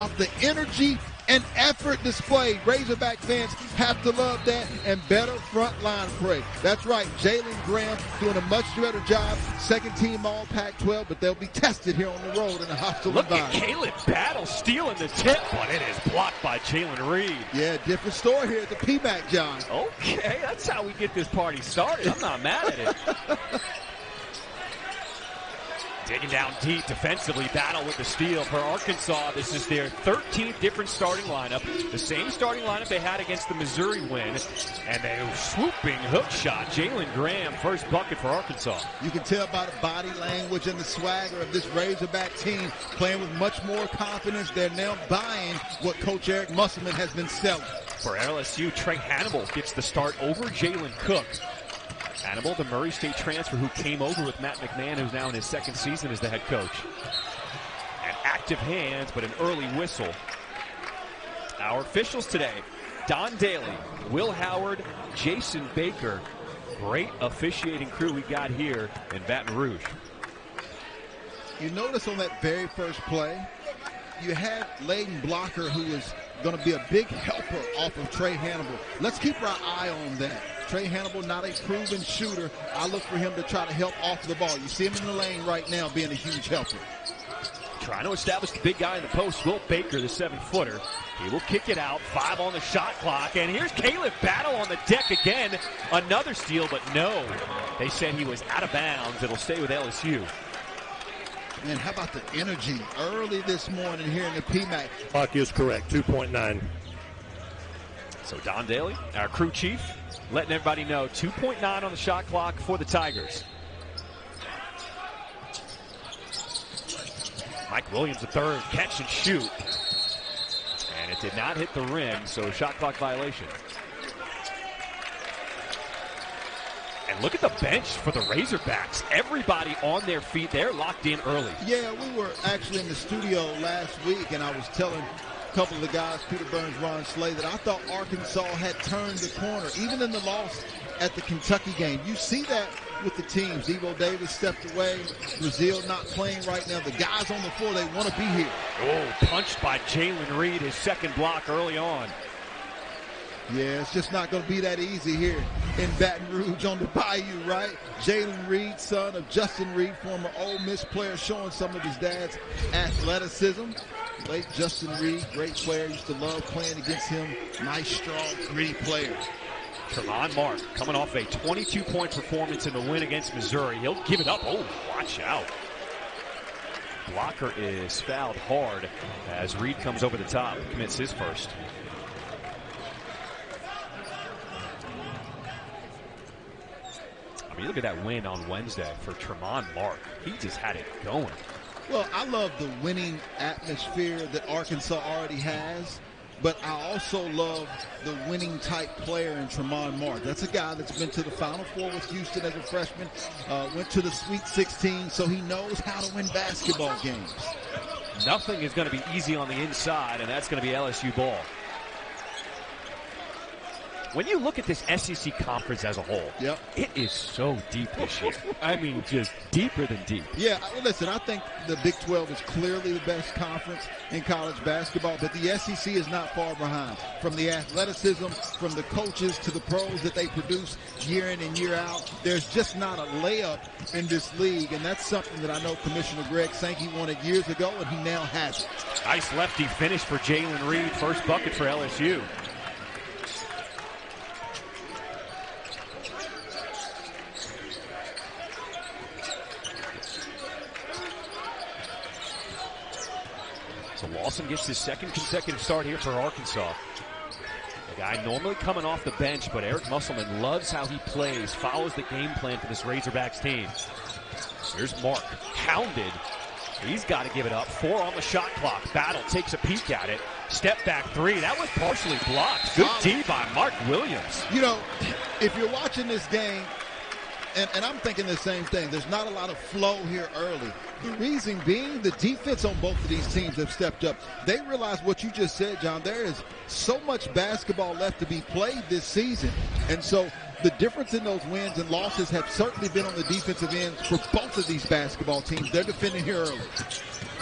The energy and effort displayed. Razorback fans have to love that, and better front line play. That's right, Jalen Graham doing a much better job. Second team all Pac-12, but they'll be tested here on the road in a hostile environment. Look at Caleb Battle stealing the tip, but it is blocked by Jalen Reed. Yeah, different story here at the PMAC, John. Okay, that's how we get this party started. I'm not mad at it. Digging down deep defensively, Battle with the steal for Arkansas. This is their 13th different starting lineup. The same starting lineup they had against the Missouri win. And a swooping hook shot. Jalen Graham, first bucket for Arkansas. You can tell by the body language and the swagger of this Razorback team playing with much more confidence. They're now buying what Coach Eric Musselman has been selling. For LSU, Trey Hannibal gets the start over Jalen Cook. Hannibal, the Murray State transfer who came over with Matt McMahon, who's now in his second season as the head coach. And active hands, but an early whistle. Our officials today, Don Daly, Will Howard, Jason Baker. Great officiating crew we got here in Baton Rouge. You notice on that very first play, you had Layden Blocker, who is going to be a big helper off of Trey Hannibal. Let's keep our eye on that. Trey Hannibal, not a proven shooter. I look for him to try to help off the ball. You see him in the lane right now being a huge helper. Trying to establish the big guy in the post, Will Baker, the 7-footer. He will kick it out, 5 on the shot clock. And here's Caleb Battle on the deck again. Another steal, but no. They said he was out of bounds. It'll stay with LSU. Man, how about the energy early this morning here in the PMAC? Clock is correct, 2.9. So Don Daly, our crew chief, letting everybody know 2.9 on the shot clock for the Tigers. Mike Williams, the third, catch and shoot. And it did not hit the rim, so shot clock violation. And look at the bench for the Razorbacks. Everybody on their feet. They're locked in early. Yeah, we were actually in the studio last week, and I was telling a couple of the guys, Peter Burns, Ron Slay, that I thought Arkansas had turned the corner, even in the loss at the Kentucky game. You see that with the teams. Evo Davis stepped away. Brazil not playing right now. The guys on the floor, they want to be here. Oh, punched by Jalen Reed, his second block early on. Yeah, it's just not going to be that easy here in Baton Rouge on the Bayou, right? Jalen Reed, son of Justin Reed, former Ole Miss player, showing some of his dad's athleticism. Late Justin Reed, great player. Used to love playing against him. Nice, strong, gritty player. Tremont Mark coming off a 22-point performance in the win against Missouri. He'll give it up. Oh, watch out. Blocker is fouled hard as Reed comes over the top, commits his first. I mean, look at that win on Wednesday for Tremont Mark. He just had it going. Well, I love the winning atmosphere that Arkansas already has, but I also love the winning type player in Tremont Mark. That's a guy that's been to the Final Four with Houston as a freshman, went to the Sweet 16, so he knows how to win basketball games. Nothing is going to be easy on the inside, and that's going to be LSU ball. When you look at this SEC conference as a whole, yep, it is so deep this year. I mean, just deeper than deep. Yeah, listen, I think the Big 12 is clearly the best conference in college basketball, but the SEC is not far behind. From the athleticism, from the coaches to the pros that they produce year in and year out, there's just not a layup in this league, and that's something that I know Commissioner Greg Sankey wanted years ago, and he now has it. Nice lefty finish for Jalen Reed. First bucket for LSU. So Lawson gets his second consecutive start here for Arkansas. The guy normally coming off the bench, but Eric Musselman loves how he plays, follows the game plan for this Razorbacks team. Here's Mark, hounded. He's got to give it up. 4 on the shot clock. Battle takes a peek at it. Step back 3. That was partially blocked. Good D by Mark Williams. You know, if you're watching this game, and I'm thinking the same thing, there's not a lot of flow here early. The reason being, the defense on both of these teams have stepped up. They realize what you just said, John. There is so much basketball left to be played this season. And so the difference in those wins and losses have certainly been on the defensive end for both of these basketball teams. They're defending here early.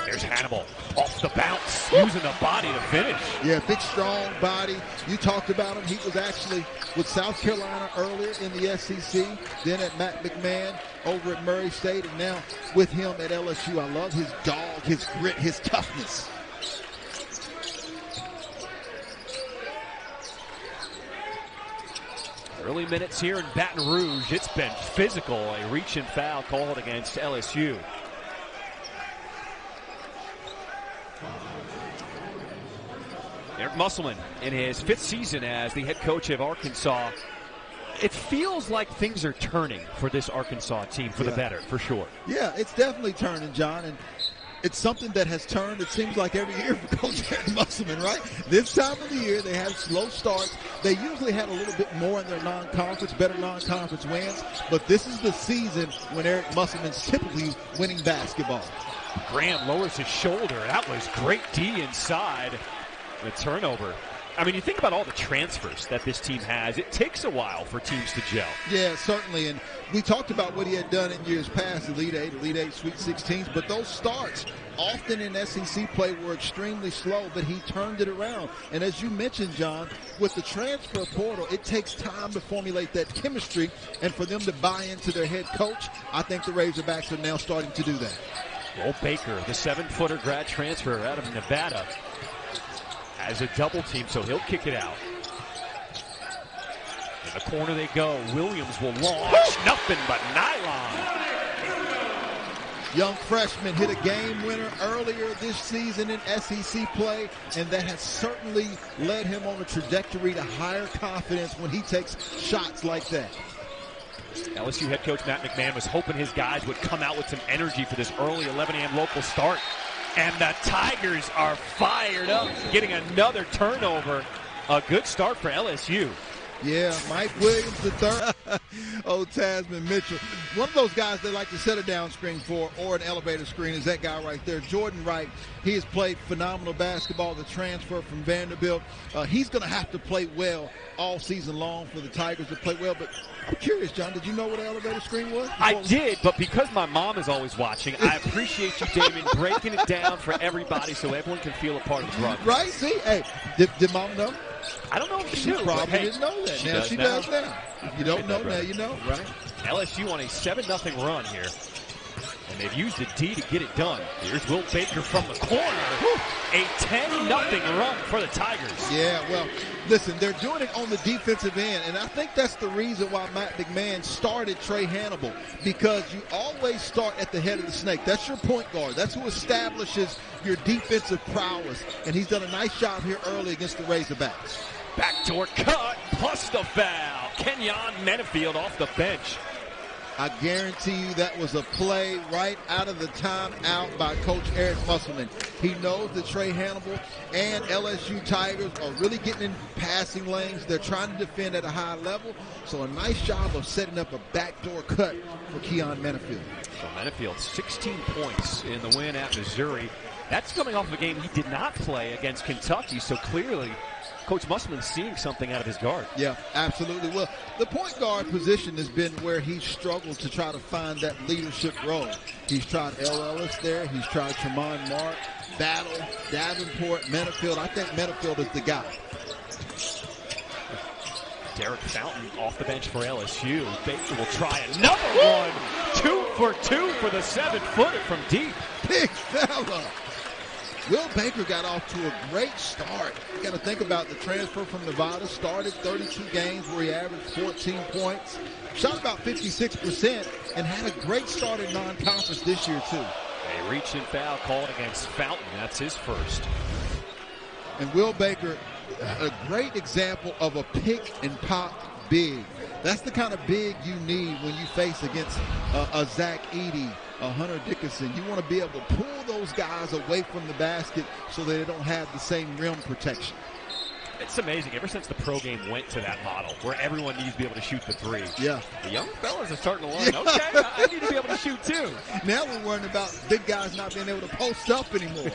There's Hannibal off the bounce, using the body to finish. Yeah, big, strong body. You talked about him. He was actually with South Carolina earlier in the SEC, then at Matt McMahon over at Murray State, and now with him at LSU. I love his dog, his grit, his toughness. Early minutes here in Baton Rouge. It's been physical. A reach and foul called against LSU. Eric Musselman in his 5th season as the head coach of Arkansas. It feels like things are turning for this Arkansas team for the better, for sure. Yeah, it's definitely turning, John. And it's something that has turned, it seems like, every year for Coach Eric Musselman, right? This time of the year, they have slow starts. They usually had a little bit more in their non-conference, better non-conference wins. But this is the season when Eric Musselman's typically winning basketball. Graham lowers his shoulder. That was great D inside. The turnover. I mean, you think about all the transfers that this team has. It takes a while for teams to gel. Yeah, certainly. And we talked about what he had done in years past, Elite Eight, Sweet 16s. But those starts often in SEC play were extremely slow, but he turned it around. And as you mentioned, John, with the transfer portal, it takes time to formulate that chemistry and for them to buy into their head coach. I think the Razorbacks are now starting to do that. Will Baker, the 7-footer grad transfer out of Nevada, has a double team, so he'll kick it out. In the corner they go. Williams will launch. Nothing but nylon. Young freshman hit a game winner earlier this season in SEC play, and that has certainly led him on a trajectory to higher confidence when he takes shots like that. LSU head coach Matt McMahon was hoping his guys would come out with some energy for this early 11 a.m. local start. And the Tigers are fired up, getting another turnover. A good start for LSU. Yeah, Mike Williams III. Oh, Tasman Mitchell. One of those guys they like to set a down screen for or an elevator screen is that guy right there, Jordan Wright. He has played phenomenal basketball, the transfer from Vanderbilt. He's going to have to play well all season long for the Tigers to play well. But I'm curious, John, did you know what an elevator screen was? I did, but because my mom is always watching, I appreciate you, Damon, breaking it down for everybody so everyone can feel a part of the broadcast. Right? See? Hey, did Mom know? I don't know if she knew. Probably didn't know that. Now she does now. If you don't know, now you know, right? LSU on a 7-0 run here. And they've used the D to get it done. Here's Will Baker from the corner. A 10-0 run for the Tigers. Yeah, well, listen, they're doing it on the defensive end, and I think that's the reason why Matt McMahon started Trey Hannibal, because you always start at the head of the snake. That's your point guard. That's who establishes your defensive prowess, and he's done a nice job here early against the Razorbacks. Backdoor cut, plus the foul. Kenyon Menafield off the bench. I guarantee you that was a play right out of the timeout by Coach Eric Musselman. He knows that Trey Hannibal and LSU Tigers are really getting in passing lanes. They're trying to defend at a high level. So a nice job of setting up a backdoor cut for Kenyon Menafield. So Menafield, 16 points in the win at Missouri. That's coming off of a game he did not play against Kentucky, so clearly Coach Musselman's seeing something out of his guard. Yeah, absolutely. Well, the point guard position has been where he's struggled to try to find that leadership role. He's tried L. Ellis there. He's tried Tremont Mark, Battle, Davenport, Menafield. I think Menafield is the guy. Derek Fountain off the bench for LSU. Baker will try another one. 2 for 2 for the 7-footer from deep. Big fella. Will Baker got off to a great start. You got to think about the transfer from Nevada. Started 32 games where he averaged 14 points. Shot about 56% and had a great start in non-conference this year, too. A reach and foul called against Fountain. That's his first. And Will Baker, a great example of a pick and pop big. That's the kind of big you need when you face against a Zach Edey, a Hunter Dickinson. You want to be able to pull those guys away from the basket so that they don't have the same rim protection. It's amazing. Ever since the pro game went to that model where everyone needs to be able to shoot the three. Yeah. The young fellas are starting to learn, okay, I need to be able to shoot too. Now we're worrying about big guys not being able to post up anymore.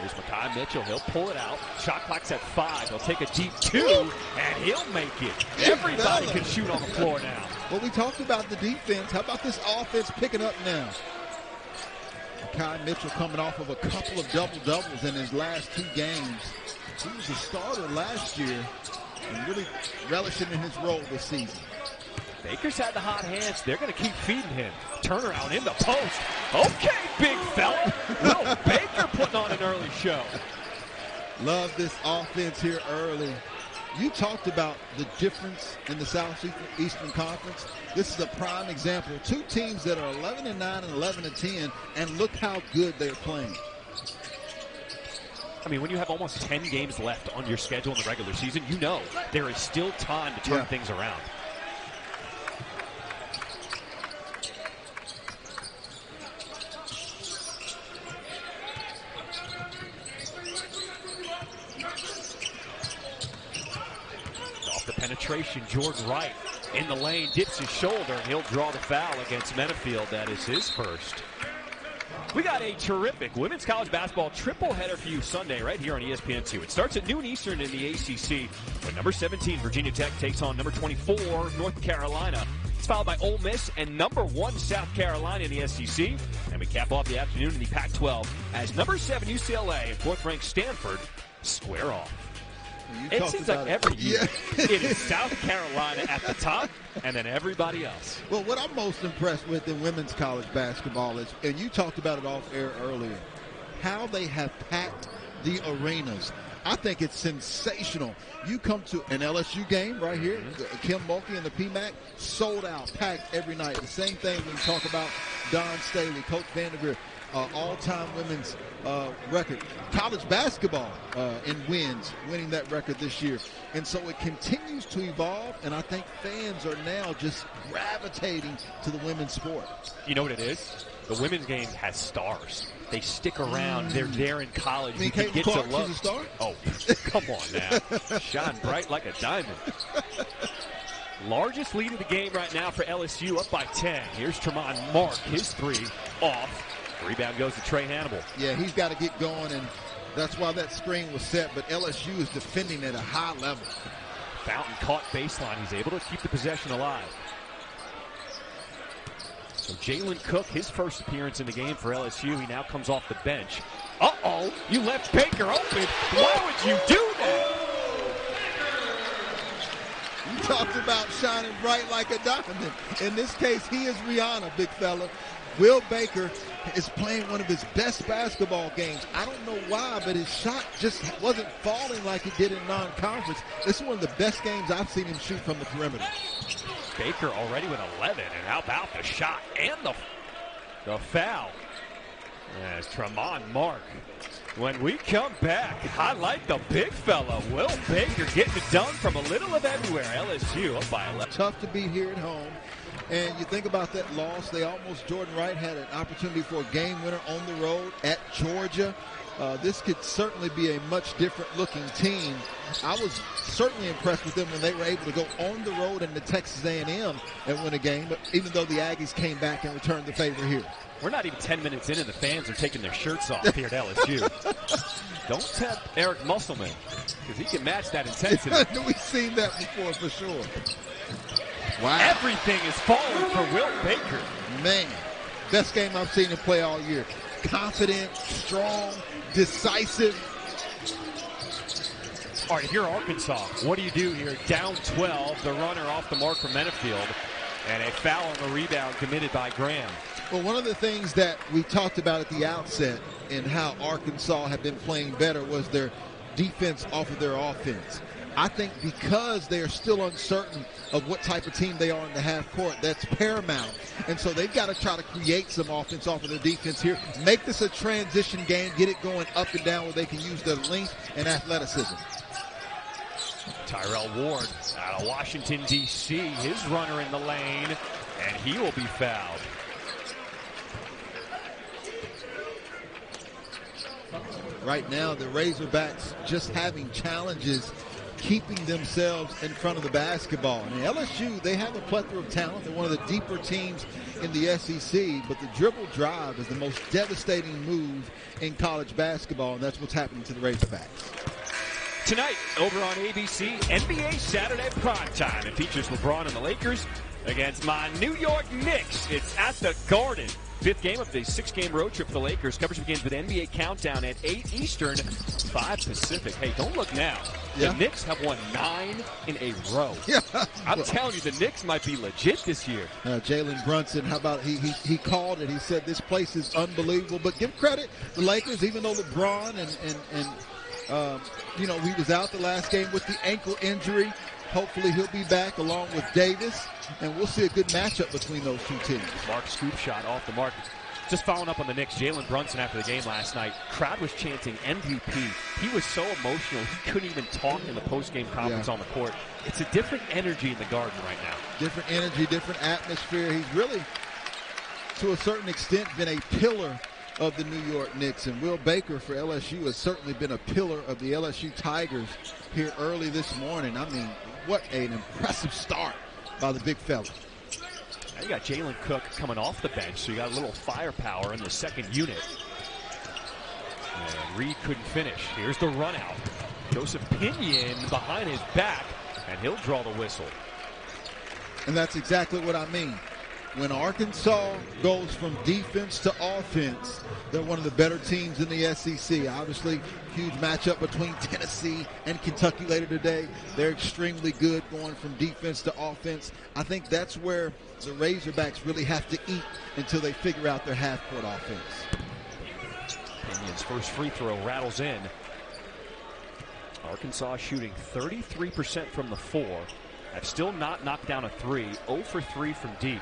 Here's Makai Mitchell. He'll pull it out. Shot clock's at 5. He'll take a deep 2, and he'll make it. Everybody can shoot on the floor now. Well, we talked about the defense. How about this offense picking up now? Kai Mitchell coming off of a couple of double-doubles in his last 2 games. He was a starter last year and really relishing in his role this season. Baker's had the hot hands. They're going to keep feeding him. Turnaround in the post. Okay, big fella. Will Baker putting on an early show. Love this offense here early. You talked about the difference in the Southeastern Conference. This is a prime example. 2 teams that are 11-9 and 11-10, and look how good they're playing. I mean, when you have almost 10 games left on your schedule in the regular season, you know there is still time to turn things around. Off the penetration, Jordan Wright in the lane, dips his shoulder, and he'll draw the foul against Menafield. That is his first. We got a terrific women's college basketball triple header for you Sunday right here on ESPN2. It starts at noon Eastern in the ACC when number 17 Virginia Tech takes on number 24 North Carolina. It's followed by Ole Miss and number 1 South Carolina in the SEC. And we cap off the afternoon in the Pac-12 as number 7 UCLA and 4th-ranked Stanford square off. It seems like every year it is South Carolina at the top and then everybody else. Well, what I'm most impressed with in women's college basketball is, and you talked about it off air earlier, how they have packed the arenas. I think it's sensational. You come to an LSU game right here, Kim Mulkey and the PMAC, sold out, packed every night. The same thing when you talk about Don Staley, Coach Vanderveer, all-time women's record. College basketball in wins, winning that record this year. And so it continues to evolve, and I think fans are now just gravitating to the women's sport. You know what it is? The women's game has stars. They stick around. They're there in college. You can get to love. She's a star? Oh, come on now. Shine bright like a diamond. Largest lead of the game right now for LSU, up by 10. Here's Tremont Mark, his 3 off. Rebound goes to Trey Hannibal. Yeah, he's got to get going, and that's why that screen was set, but LSU is defending at a high level. Fountain caught baseline. He's able to keep the possession alive. So Jalen Cook, his first appearance in the game for LSU. He now comes off the bench. Uh-oh, you left Baker open. Why would you do that? You talked about shining bright like a diamond. In this case, he is Rihanna, big fella. Will Baker is playing one of his best basketball games. I don't know why, but his shot just wasn't falling like it did in non-conference. This is one of the best games I've seen him shoot from the perimeter. Baker already with 11, and how about the shot and the foul? As Tremont Mark. When we come back, I like the big fella, Will Baker, getting it done from a little of everywhere. LSU up by 11. Tough to beat here at home. And you think about that loss, Jordan Wright had an opportunity for a game winner on the road at Georgia. This could certainly be a much different looking team. I was certainly impressed with them when they were able to go on the road into Texas A&M and win a game, but even though the Aggies came back and returned the favor here. We're not even 10 minutes in and the fans are taking their shirts off here at LSU. Don't tempt Eric Musselman, because he can match that intensity. We've seen that before for sure. Wow. Everything is falling for Will Baker. Man, best game I've seen him play all year. Confident, strong, decisive. All right, if you're Arkansas, what do you do here? Down 12, the runner off the mark from Menafield, and a foul on the rebound committed by Graham. Well, one of the things that we talked about at the outset and how Arkansas had been playing better was their defense off of their offense. I think because they are still uncertain of what type of team they are in the half court, that's paramount. And so they've got to try to create some offense off of their defense here. Make this a transition game, get it going up and down where they can use their length and athleticism. Tyrell Ward out of Washington, D.C., his runner in the lane, and he will be fouled. Right now, the Razorbacks just having challenges keeping themselves in front of the basketball. And LSU, they have a plethora of talent. They're one of the deeper teams in the SEC, but the dribble drive is the most devastating move in college basketball, and that's what's happening to the Razorbacks. Tonight, over on ABC, NBA Saturday Primetime. It features LeBron and the Lakers against my New York Knicks. It's at the Garden. Fifth game of the six-game road trip for the Lakers. Coverage begins with NBA Countdown at 8 Eastern, 5 Pacific. Hey, don't look now. The Knicks have won 9 in a row. Yeah. I'm telling you, the Knicks might be legit this year. Jalen Brunson, how about he called it. He said this place is unbelievable. But give credit, the Lakers, even though LeBron and he was out the last game with the ankle injury. Hopefully he'll be back along with Davis, and we'll see a good matchup between those two teams. Mark scoop shot off the mark. Just following up on the Knicks, Jalen Brunson after the game last night, crowd was chanting MVP. He was so emotional he couldn't even talk in the post-game conference on the court. It's a different energy in the Garden right now. Different energy, different atmosphere. He's really, to a certain extent, been a pillar of the New York Knicks, and Will Baker for LSU has certainly been a pillar of the LSU Tigers here early this morning. I mean, what an impressive start by the big fella. Now you got Jalen Cook coming off the bench, so you got a little firepower in the second unit. And Reed couldn't finish. Here's the run out. Joseph Pinion behind his back, and he'll draw the whistle. And that's exactly what I mean. When Arkansas goes from defense to offense, they're one of the better teams in the SEC. Obviously, huge matchup between Tennessee and Kentucky later today. They're extremely good going from defense to offense. I think that's where the Razorbacks really have to eat until they figure out their half-court offense. Pinion's first free throw rattles in. Arkansas shooting 33% from the 4. Have still not knocked down a 3. 0 for 3 from deep.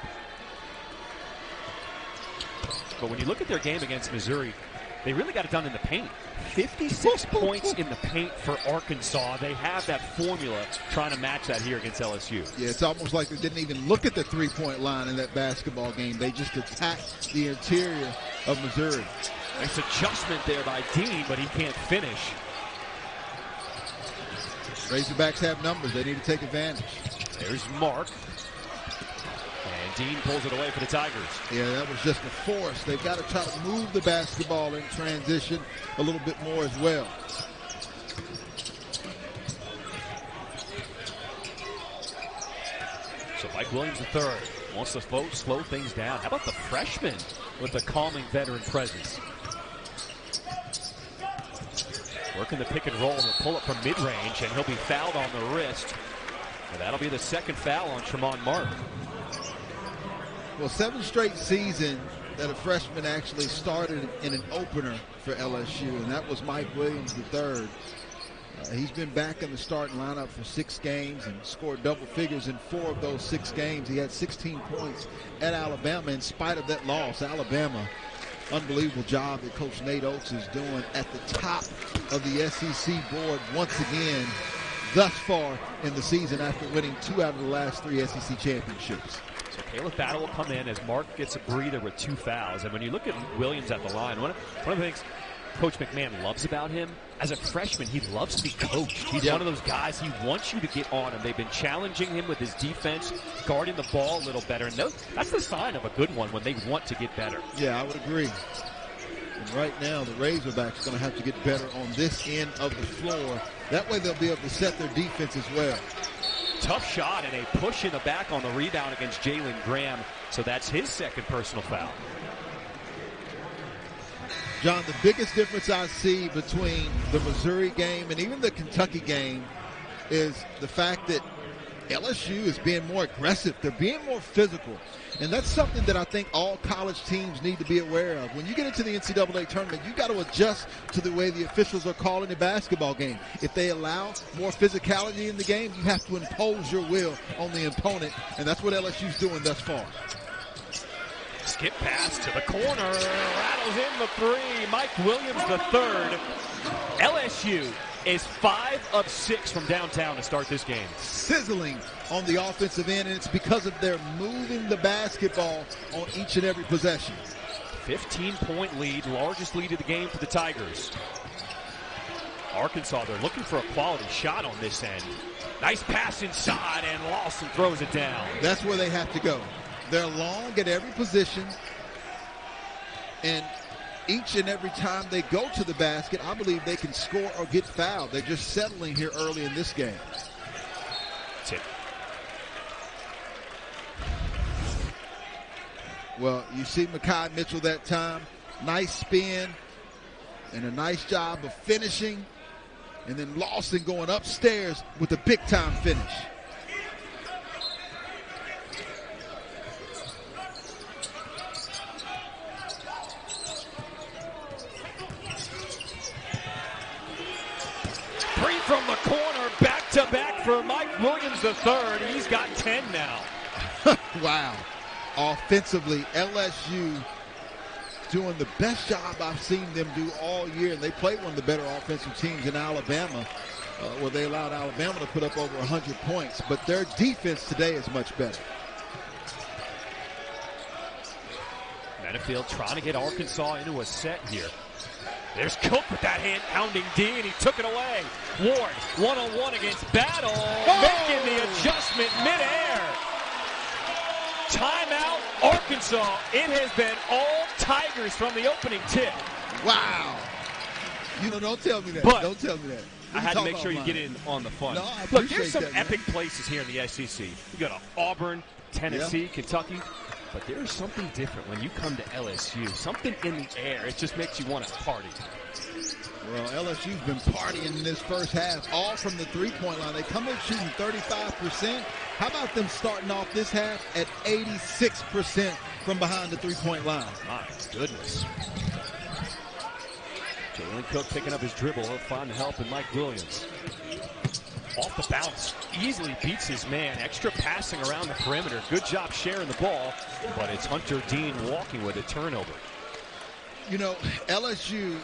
But when you look at their game against Missouri, they really got it done in the paint. 56 points in the paint for Arkansas. They have that formula trying to match that here against LSU. Yeah, it's almost like they didn't even look at the three-point line in that basketball game. They just attacked the interior of Missouri. Nice adjustment there by Dean, but he can't finish. Razorbacks have numbers. They need to take advantage. There's Mark. And Dean pulls it away for the Tigers. Yeah, that was just a force. They've got to try to move the basketball in transition a little bit more as well. So Mike Williams III wants to slow things down. How about the freshman with a calming veteran presence? Working the pick and roll and the pull up from mid-range, and he'll be fouled on the wrist. And that'll be the second foul on Tremont Mark. Well, 7 straight season that a freshman actually started in an opener for LSU, and that was Mike Williams III. He's been back in the starting lineup for 6 games and scored double figures in 4 of those 6 games. He had 16 points at Alabama in spite of that loss. Alabama, unbelievable job that Coach Nate Oates is doing at the top of the SEC board once again thus far in the season after winning 2 out of the last 3 SEC championships. So Caleb Battle will come in as Mark gets a breather with 2 fouls. And when you look at Williams at the line, one of the things Coach McMahon loves about him, as a freshman, he loves to be coached. He's one of those guys, he wants you to get on him. They've been challenging him with his defense, guarding the ball a little better. And that's the sign of a good one when they want to get better. Yeah, I would agree. And right now, the Razorbacks are going to have to get better on this end of the floor. That way they'll be able to set their defense as well. Tough shot and a push in the back on the rebound against Jalen Graham. So that's his second personal foul. John, the biggest difference I see between the Missouri game and even the Kentucky game is the fact that LSU is being more aggressive. They're being more physical. And that's something that I think all college teams need to be aware of. When you get into the NCAA tournament, you got to adjust to the way the officials are calling the basketball game. If they allow more physicality in the game, you have to impose your will on the opponent. And that's what LSU's doing thus far. Skip pass to the corner, rattles in the 3. Mike Williams III. LSU is 5 of 6 from downtown to start this game. Sizzling on the offensive end, and it's because of their moving the basketball on each and every possession. 15-point lead, largest lead of the game for the Tigers. Arkansas, they're looking for a quality shot on this end. Nice pass inside, and Lawson throws it down. That's where they have to go. They're long at every position, and each and every time they go to the basket, I believe they can score or get fouled. They're just settling here early in this game. Tip. Well, you see Makai Mitchell that time. Nice spin and a nice job of finishing. And then Lawson going upstairs with a big-time finish. Three from the corner, back-to-back for Mike Williams III. He's got 10 now. Wow. Offensively, LSU doing the best job I've seen them do all year. They played one of the better offensive teams in Alabama, where they allowed Alabama to put up over 100 points. But their defense today is much better. Benefield trying to get Arkansas into a set here. There's Cook with that hand-pounding D, and he took it away. Ward, one-on-one against Battle, making the adjustment midair. Timeout, Arkansas. It has been all Tigers from the opening tip. Wow. You know, don't tell me that. But don't tell me that. I had to make sure you get in on the fun. No, I Look, there's appreciate some that, epic places here in the SEC. You go to Auburn, Tennessee, Kentucky. But there's something different when you come to LSU. Something in the air. It just makes you want to party. Well, LSU's been partying in this first half, all from the three-point line. They come in shooting 35%. How about them starting off this half at 86% from behind the three-point line? My goodness. Jalen Cook picking up his dribble. He'll find the help in Mike Williams. Off the bounce, easily beats his man. Extra passing around the perimeter. Good job sharing the ball, but it's Hunter Dean walking with a turnover. You know, LSU,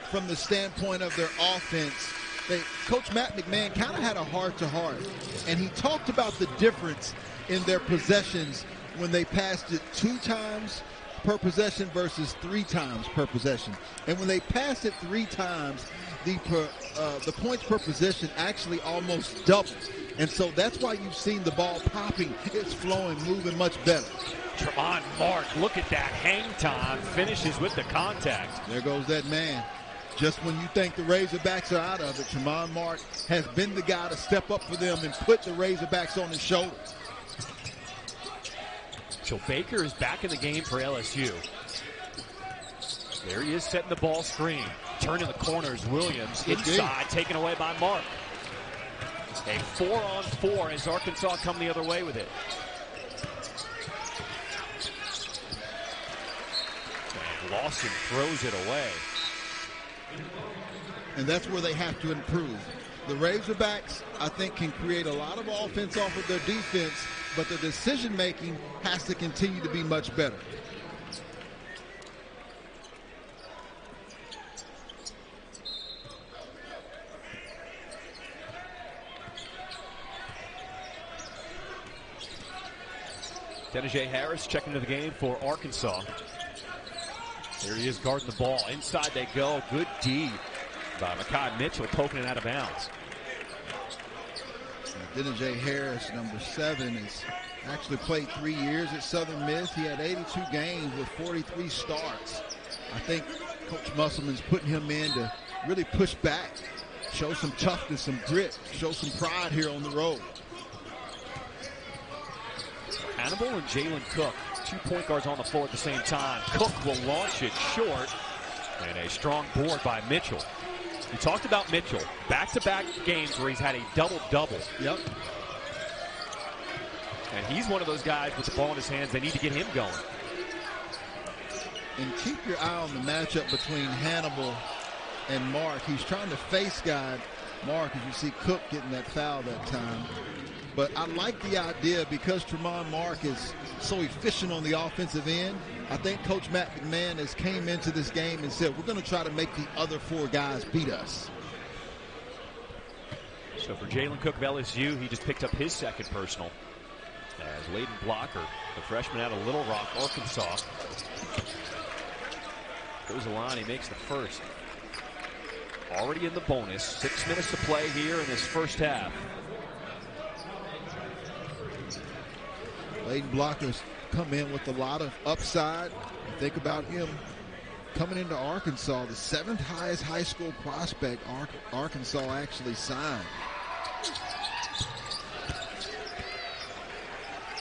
from the standpoint of their offense, Coach Matt McMahon kind of had a heart-to-heart, and he talked about the difference in their possessions when they passed it 2 times per possession versus 3 times per possession. And when they passed it 3 times, the points per possession actually almost doubled. And so that's why you've seen the ball popping. It's flowing, moving much better. Tremont Mark, look at that hang time. Finishes with the contact. There goes that man. Just when you think the Razorbacks are out of it, Tremont Mark has been the guy to step up for them and put the Razorbacks on his shoulders. So Baker is back in the game for LSU. There he is setting the ball screen. Turning the corners, Williams inside, taken away by Mark. A 4-on-4 as Arkansas come the other way with it. And Lawson throws it away. And that's where they have to improve. The Razorbacks, I think, can create a lot of offense off of their defense, but the decision-making has to continue to be much better. Denijay Harris checking into the game for Arkansas. There he is guarding the ball. Inside they go. Good D by Makai Mitchell, poking it out of bounds. Denijay Harris, number 7, has actually played 3 years at Southern Miss. He had 82 games with 43 starts. I think Coach Musselman's putting him in to really push back, show some toughness, some grit, show some pride here on the road. Hannibal and Jalen Cook, 2 point guards on the floor at the same time. Cook will launch it short, and a strong board by Mitchell. We talked about Mitchell, back-to-back games where he's had a double-double. Yep. And he's one of those guys with the ball in his hands. They need to get him going. And keep your eye on the matchup between Hannibal and Mark. He's trying to face guard Mark, as you see Cook getting that foul that time. But I like the idea because Tremont Mark is so efficient on the offensive end. I think Coach Matt McMahon has came into this game and said, we're going to try to make the other 4 guys beat us. So for Jalen Cook of LSU, he just picked up his 2nd personal. As Layden Blocker, the freshman out of Little Rock, Arkansas, goes the line, he makes the first. Already in the bonus. 6 minutes to play here in this first half. Layden Blocker's come in with a lot of upside. Think about him coming into Arkansas, the 7th highest high school prospect Arkansas actually signed.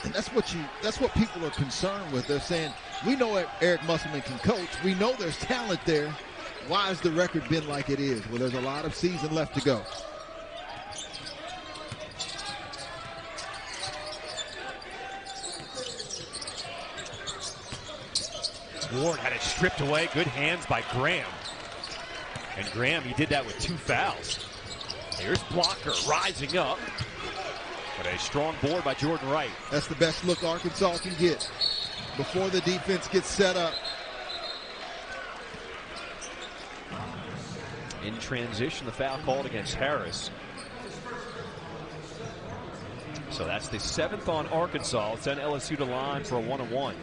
And that's what people are concerned with. They're saying, We know Eric Musselman can coach. We know there's talent there. Why has the record been like it is? Well, there's a lot of season left to go. Ward had it stripped away. Good hands by Graham. And Graham, he did that with 2 fouls. Here's Blocker rising up. But a strong board by Jordan Wright. That's the best look Arkansas can get before the defense gets set up. In transition, the foul called against Harris. So that's the 7th on Arkansas. Send LSU to line for a 1-on-1.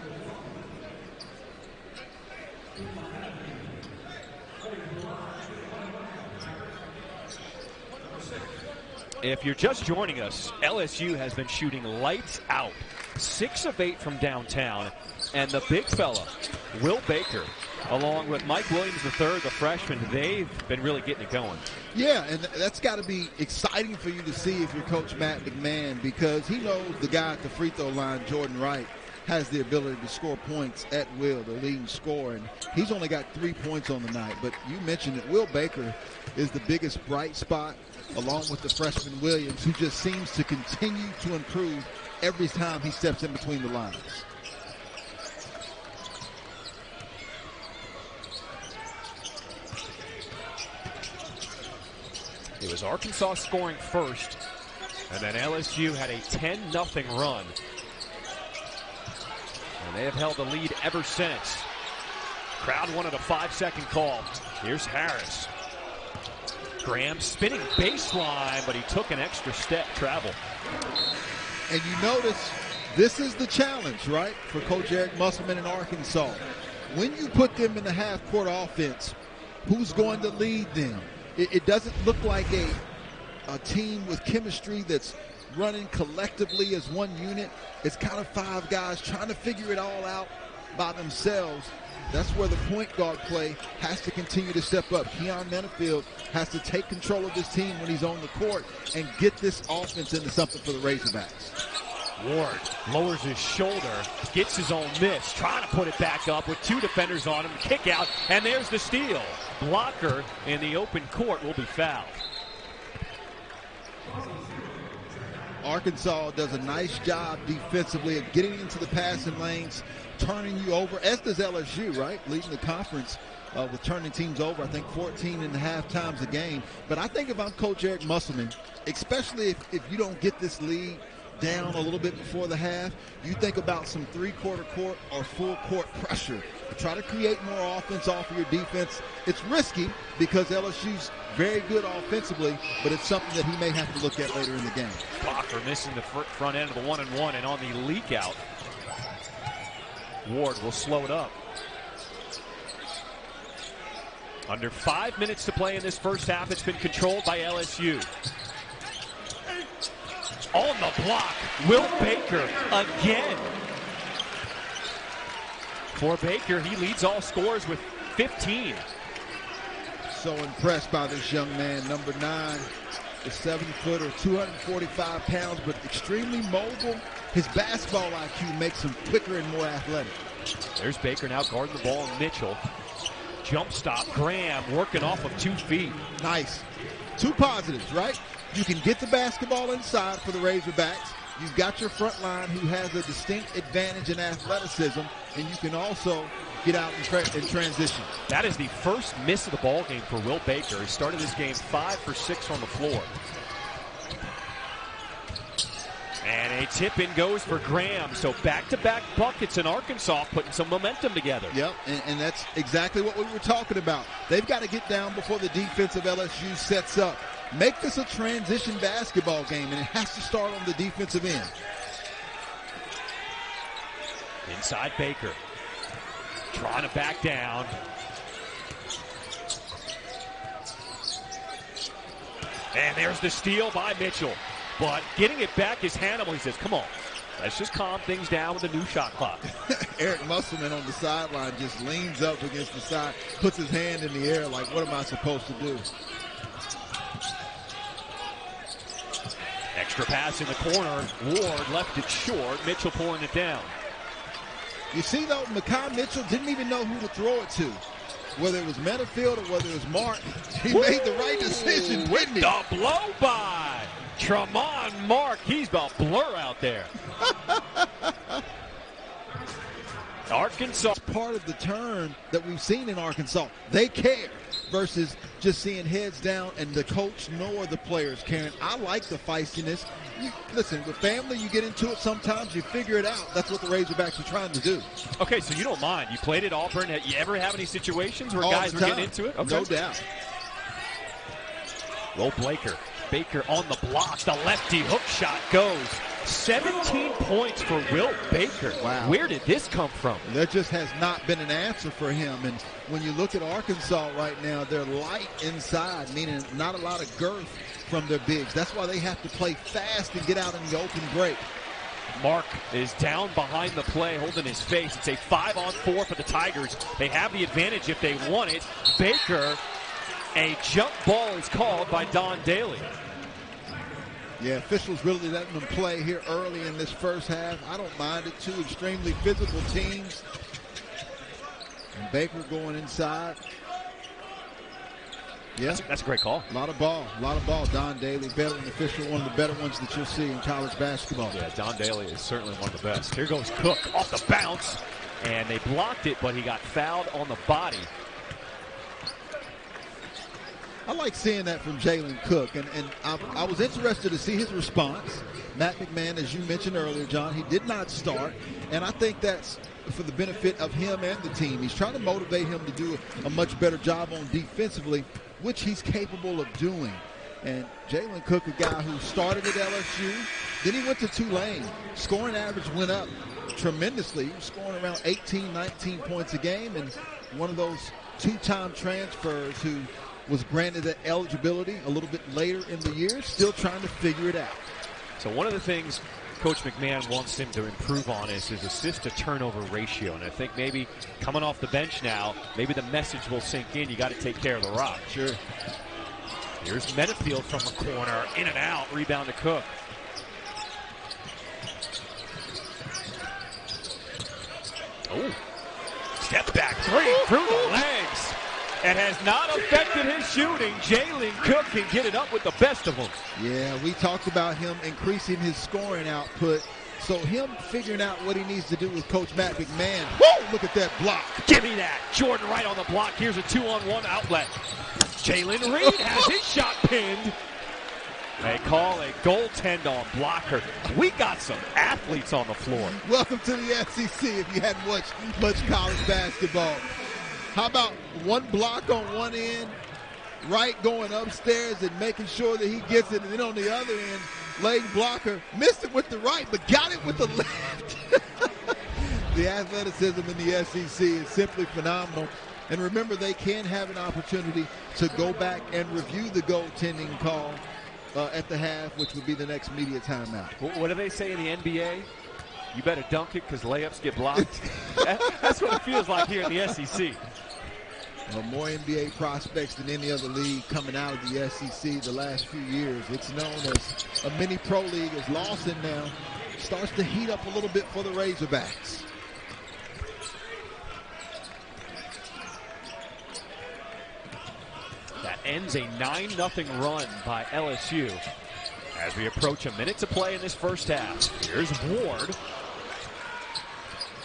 If you're just joining us, LSU has been shooting lights out. 6 of 8 from downtown. And the big fella, Will Baker, along with Mike Williams III, the freshman, they've been really getting it going. Yeah, and that's got to be exciting for you to see if you're Coach Matt McMahon, because he knows the guy at the free throw line, Jordan Wright, has the ability to score points at will, the leading scorer. And he's only got 3 points on the night. But you mentioned that Will Baker is the biggest bright spot, along with the freshman Williams, who just seems to continue to improve every time he steps in between the lines. It was Arkansas scoring first, and then LSU had a 10-0 run. And they have held the lead ever since. Crowd wanted a 5-second call. Here's Harris. Graham spinning baseline, but he took an extra step travel. And you notice this is the challenge, right, for Coach Eric Musselman in Arkansas. When you put them in the half-court offense, who's going to lead them? It doesn't look like a team with chemistry that's running collectively as one unit. It's kind of 5 guys trying to figure it all out by themselves. That's where the point guard play has to continue to step up. Keon Menafield has to take control of this team when he's on the court and get this offense into something for the Razorbacks. Ward lowers his shoulder, gets his own miss, trying to put it back up with 2 defenders on him. Kick out, and there's the steal. Blocker in the open court will be fouled. Arkansas does a nice job defensively of getting into the passing lanes, turning you over, as does LSU, right? Leading the conference with turning teams over, I think 14.5 times a game. But I think if I'm Coach Eric Musselman, especially if you don't get this lead down a little bit before the half, you think about some 3/4 court or full court pressure. Try to create more offense off of your defense. It's risky because LSU's very good offensively, but it's something that he may have to look at later in the game. Blocker missing the front end of the 1-and-1, and on the leak out, Ward will slow it up. Under 5 minutes to play in this first half. It's been controlled by LSU. On the block, Will Baker again. For Baker, he leads all scorers with 15. So impressed by this young man, number 9, the 7-footer, 245 pounds, but extremely mobile. His basketball IQ makes him quicker and more athletic. There's Baker now guarding the ball, and Mitchell. Jump stop, Graham working off of 2 feet. Nice. 2 positives, right? You can get the basketball inside for the Razorbacks. You've got your front line who has a distinct advantage in athleticism, and you can also get out in transition. That is the first miss of the ball game for Will Baker. He started this game 5 for 6 on the floor. And a tip-in goes for Graham. So back-to-back buckets in Arkansas, putting some momentum together. Yep, and that's exactly what we were talking about. They've got to get down before the defense of LSU sets up. Make this a transition basketball game, and it has to start on the defensive end. Inside Baker. Trying to back down. And there's the steal by Mitchell. But getting it back is Hannibal. He says, come on, let's just calm things down with a new shot clock. Eric Musselman on the sideline just leans up against the side, puts his hand in the air like, what am I supposed to do? Extra pass in the corner. Ward left it short. Mitchell pulling it down. You see, though, Mekhi Mitchell didn't even know who to throw it to. Whether it was Metafield or whether it was Mark, he made the right decision, With didn't he? the blow by Tremont Mark. He's about blur out there. Arkansas. It's part of the turn that we've seen in Arkansas. They care versus just seeing heads down and the coach nor the players caring. I like the feistiness. Listen, with family, you get into it sometimes, you figure it out. That's what the Razorbacks are trying to do. Okay, so you don't mind. You played at Auburn. You ever have any situations where All guys the were time. getting into it? Okay. No doubt. Roll Baker on the block. The lefty hook shot goes. 17 points for Will Baker. Wow. Where did this come from? There just has not been an answer for him. And when you look at Arkansas right now, they're light inside, meaning not a lot of girth from their bigs. That's why they have to play fast and get out in the open break. Mark is down behind the play, holding his face. It's a 5-on-4 for the Tigers. They have the advantage if they want it. Baker, a jump ball is called by Don Daly. Yeah, officials really letting them play here early in this first half. I don't mind it. Two extremely physical teams. And Baker going inside. Yeah, That's a great call. A lot of ball. Don Daly, veteran official, one of the better ones that you'll see in college basketball. Yeah, Don Daly is certainly one of the best. Here goes Cook off the bounce, and they blocked it, but he got fouled on the body. I like seeing that from Jalen Cook, and I was interested to see his response. Matt McMahon, as you mentioned earlier, John, he did not start, and I think that's for the benefit of him and the team. He's trying to motivate him to do a much better job on defensively, which he's capable of doing. And Jalen Cook, a guy who started at LSU, then he went to Tulane. Scoring average went up tremendously. He was scoring around 18, 19 points a game, and one of those two-time transfers who was granted that eligibility a little bit later in the year, still trying to figure it out. So one of the things Coach McMahon wants him to improve on is his assist-to-turnover ratio. And I think maybe coming off the bench now, maybe the message will sink in. You got to take care of the rock. Sure. Here's Metafield from the corner. In and out. Rebound to Cook. Oh. Step back three through the legs. It has not affected his shooting. Jalen Cook can get it up with the best of them. Yeah, we talked about him increasing his scoring output. So him figuring out what he needs to do with Coach Matt McMahon. Woo! Look at that block. Give me that. Jordan Wright on the block. Here's a 2-on-1 outlet. Jalen Reed has his shot pinned. They call a goaltend on blocker. We got some athletes on the floor. Welcome to the SEC if you hadn't watched much college basketball. How about one block on one end, Wright going upstairs and making sure that he gets it, and then on the other end, leg blocker missed it with the right but got it with the left. The athleticism in the SEC is simply phenomenal. And remember, they can have an opportunity to go back and review the goaltending call at the half, which would be the next media timeout. What do they say in the NBA? You better dunk it because layups get blocked. That's what it feels like here in the SEC. Well, more NBA prospects than any other league coming out of the SEC the last few years. It's known as a mini pro league. As Lawson now starts to heat up a little bit for the Razorbacks. That ends a 9-0 run by LSU. As we approach a minute to play in this first half, here's Ward.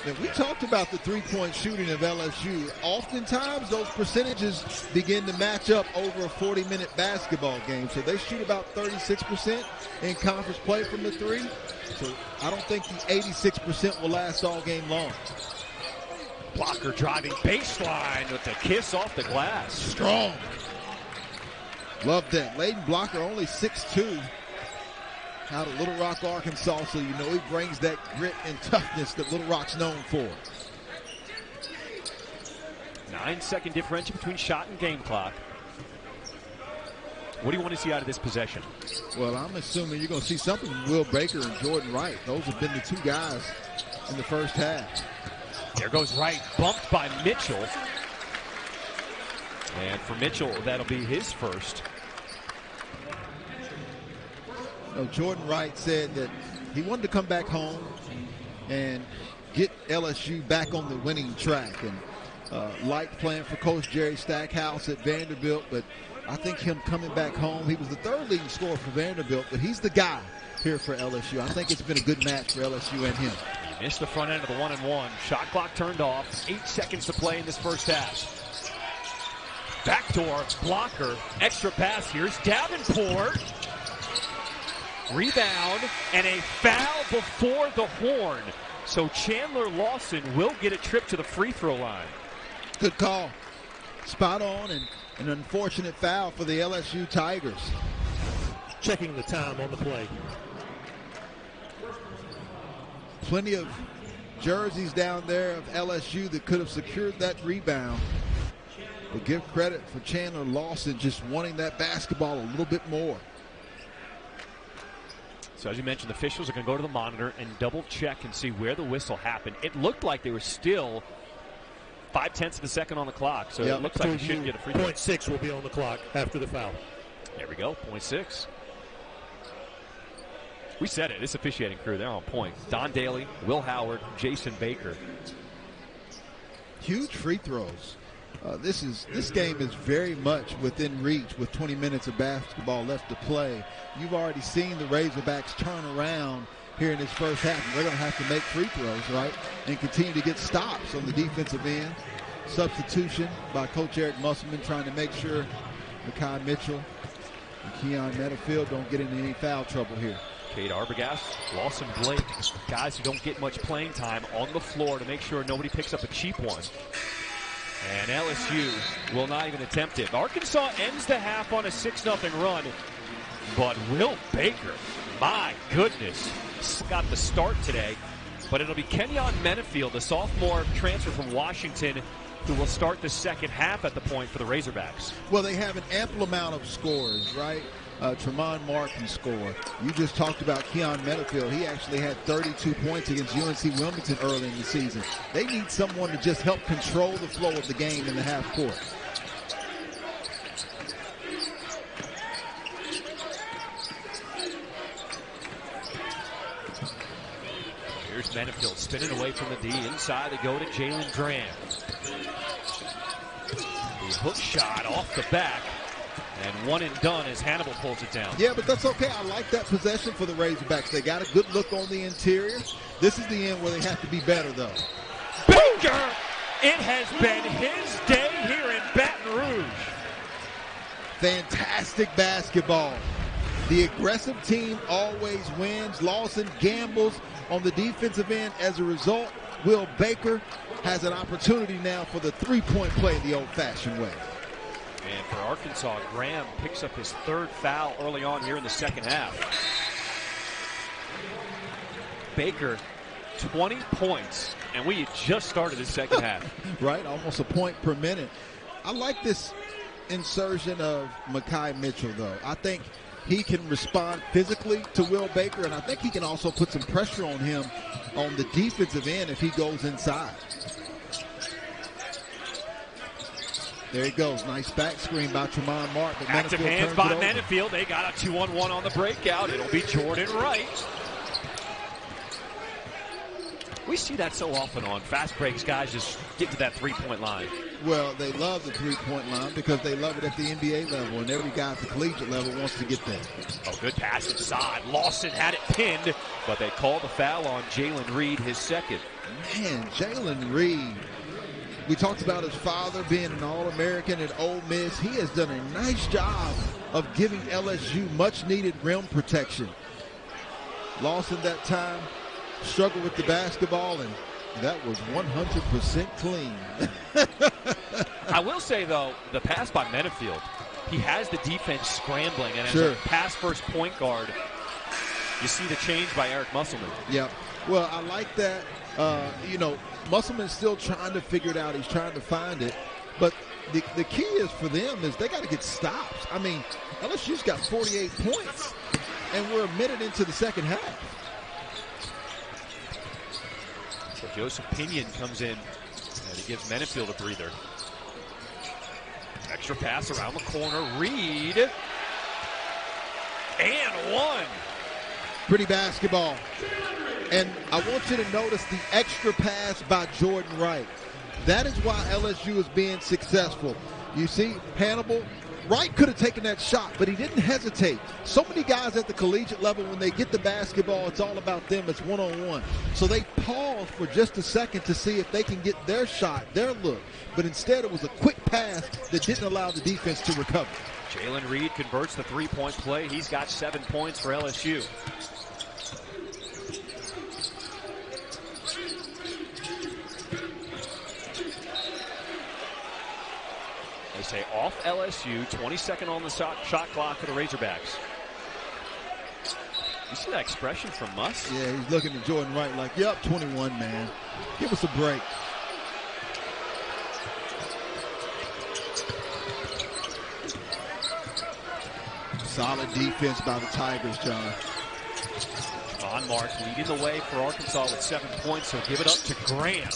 Now, we talked about the three-point shooting of LSU. Oftentimes, those percentages begin to match up over a 40-minute basketball game. So they shoot about 36% in conference play from the three. So I don't think the 86% will last all game long. Blocker driving baseline with the kiss off the glass. Strong. Love that. Layden Blocker only 6'2". Out of Little Rock, Arkansas, so you know he brings that grit and toughness that Little Rock's known for. 9-second differential between shot and game clock. What do you want to see out of this possession? Well, I'm assuming you're going to see something from Will Baker and Jordan Wright. Those have been the two guys in the first half. There goes Wright, bumped by Mitchell. And for Mitchell, that'll be his first. Jordan Wright said that he wanted to come back home, and get LSU back on the winning track. And liked playing for Coach Jerry Stackhouse at Vanderbilt, but I think him coming back home, he was the third leading scorer for Vanderbilt, but he's the guy here for LSU. I think it's been a good match for LSU and him. He missed the front end of the 1-and-1. Shot clock turned off. 8 seconds to play in this first half. Backdoor blocker. Extra pass. Here's Davenport. Rebound and a foul before the horn. So Chandler Lawson will get a trip to the free throw line. Good call. Spot on, and an unfortunate foul for the LSU Tigers. Checking the time on the play. Plenty of jerseys down there of LSU that could have secured that rebound. But give credit for Chandler Lawson just wanting that basketball a little bit more. So as you mentioned, the officials are going to go to the monitor and double check and see where the whistle happened. It looked like they were still 0.5 of a second on the clock, so it looks like he shouldn't get a free throw. 0.6 will be on the clock after the foul. There we go, 0.6. We said it. This officiating crew, they're on point. Don Daly, Will Howard, Jason Baker. Huge free throws. This game is very much within reach with 20 minutes of basketball left to play. You've already seen the Razorbacks turn around here in this first half. They're going to have to make free throws, right, and continue to get stops on the defensive end. Substitution by Coach Eric Musselman trying to make sure Makai Mitchell and Keon Metafield don't get into any foul trouble here. Cade Arbogast, Lawson Blake, guys who don't get much playing time on the floor to make sure nobody picks up a cheap one. And LSU will not even attempt it. Arkansas ends the half on a 6-0 run. But Will Baker, my goodness, got the start today. But it'll be Kenyon Menafield, the sophomore transfer from Washington, who will start the second half at the point for the Razorbacks. Well, they have an ample amount of scorers, right? Tremont Mark can score. You just talked about Keon Menafield. He actually had 32 points against UNC Wilmington early in the season. They need someone to just help control the flow of the game in the half court. Here's Menafield spinning away from the D. Inside they go to Jalen Graham. The hook shot off the back. And one and done as Hannibal pulls it down. Yeah, but that's okay. I like that possession for the Razorbacks. They got a good look on the interior. This is the end where they have to be better, though. Baker! It has been his day here in Baton Rouge. Fantastic basketball. The aggressive team always wins. Lawson gambles on the defensive end. As a result, Will Baker has an opportunity now for the three-point play the old-fashioned way. And for Arkansas, Graham picks up his third foul early on here in the second half. Baker, 20 points, and we just started the second half. Right, almost a point per minute. I like this insertion of Makai Mitchell, though. I think he can respond physically to Will Baker, and I think he can also put some pressure on him on the defensive end if he goes inside. There he goes. Nice back screen by Tremont Mark. Active hands by Menafield. They got a 2-on-1 on the breakout. It'll be Jordan Wright. We see that so often on fast breaks. Guys just get to that three-point line. Well, they love the three-point line because they love it at the NBA level, and every guy at the collegiate level wants to get there. Oh, good pass inside. Lawson had it pinned, but they called the foul on Jalen Reed, his second. Man, Jalen Reed. We talked about his father being an All-American at Ole Miss. He has done a nice job of giving LSU much-needed rim protection. Lawson that time struggled with the basketball, and that was 100% clean. I will say, though, the pass by Menafield, he has the defense scrambling, and as a pass-first point guard, you see the change by Eric Musselman. Yeah. Well, I like that. Musselman's still trying to figure it out. He's trying to find it. But the key is for them is they got to get stops. I mean, LSU's got 48 points, and we're a minute into the second half. So Joseph Pinion comes in, and he gives Menafield a breather. Extra pass around the corner. Reed. And one. Pretty basketball. And I want you to notice the extra pass by Jordan Wright. That is why LSU is being successful. You see, Hannibal, Wright could have taken that shot, but he didn't hesitate. So many guys at the collegiate level, when they get the basketball, it's all about them. It's one-on-one. So they pause for just a second to see if they can get their shot, their look. But instead, it was a quick pass that didn't allow the defense to recover. Jalen Reed converts the three-point play. He's got 7 points for LSU. They say off LSU, 22nd on the shot clock for the Razorbacks. You see that expression from Muss? Yeah, he's looking at Jordan Wright like, yep, 21, man. Give us a break. Solid defense by the Tigers, John. Von Mark leading the way for Arkansas with 7 points, so give it up to Graham.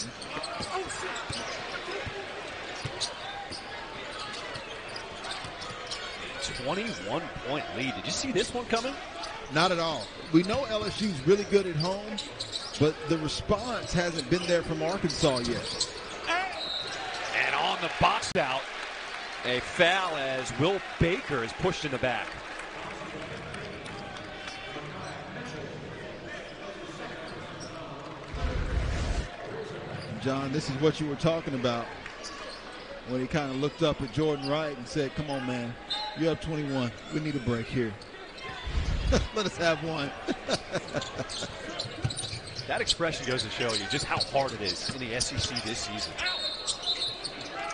21-point lead. Did you see this one coming? Not at all. We know LSU's really good at home, but the response hasn't been there from Arkansas yet. And on the box out, a foul as Will Baker is pushed in the back. John, this is what you were talking about when he kind of looked up at Jordan Wright and said, come on, man, you're up 21. We need a break here. Let us have one. That expression goes to show you just how hard it is in the SEC this season.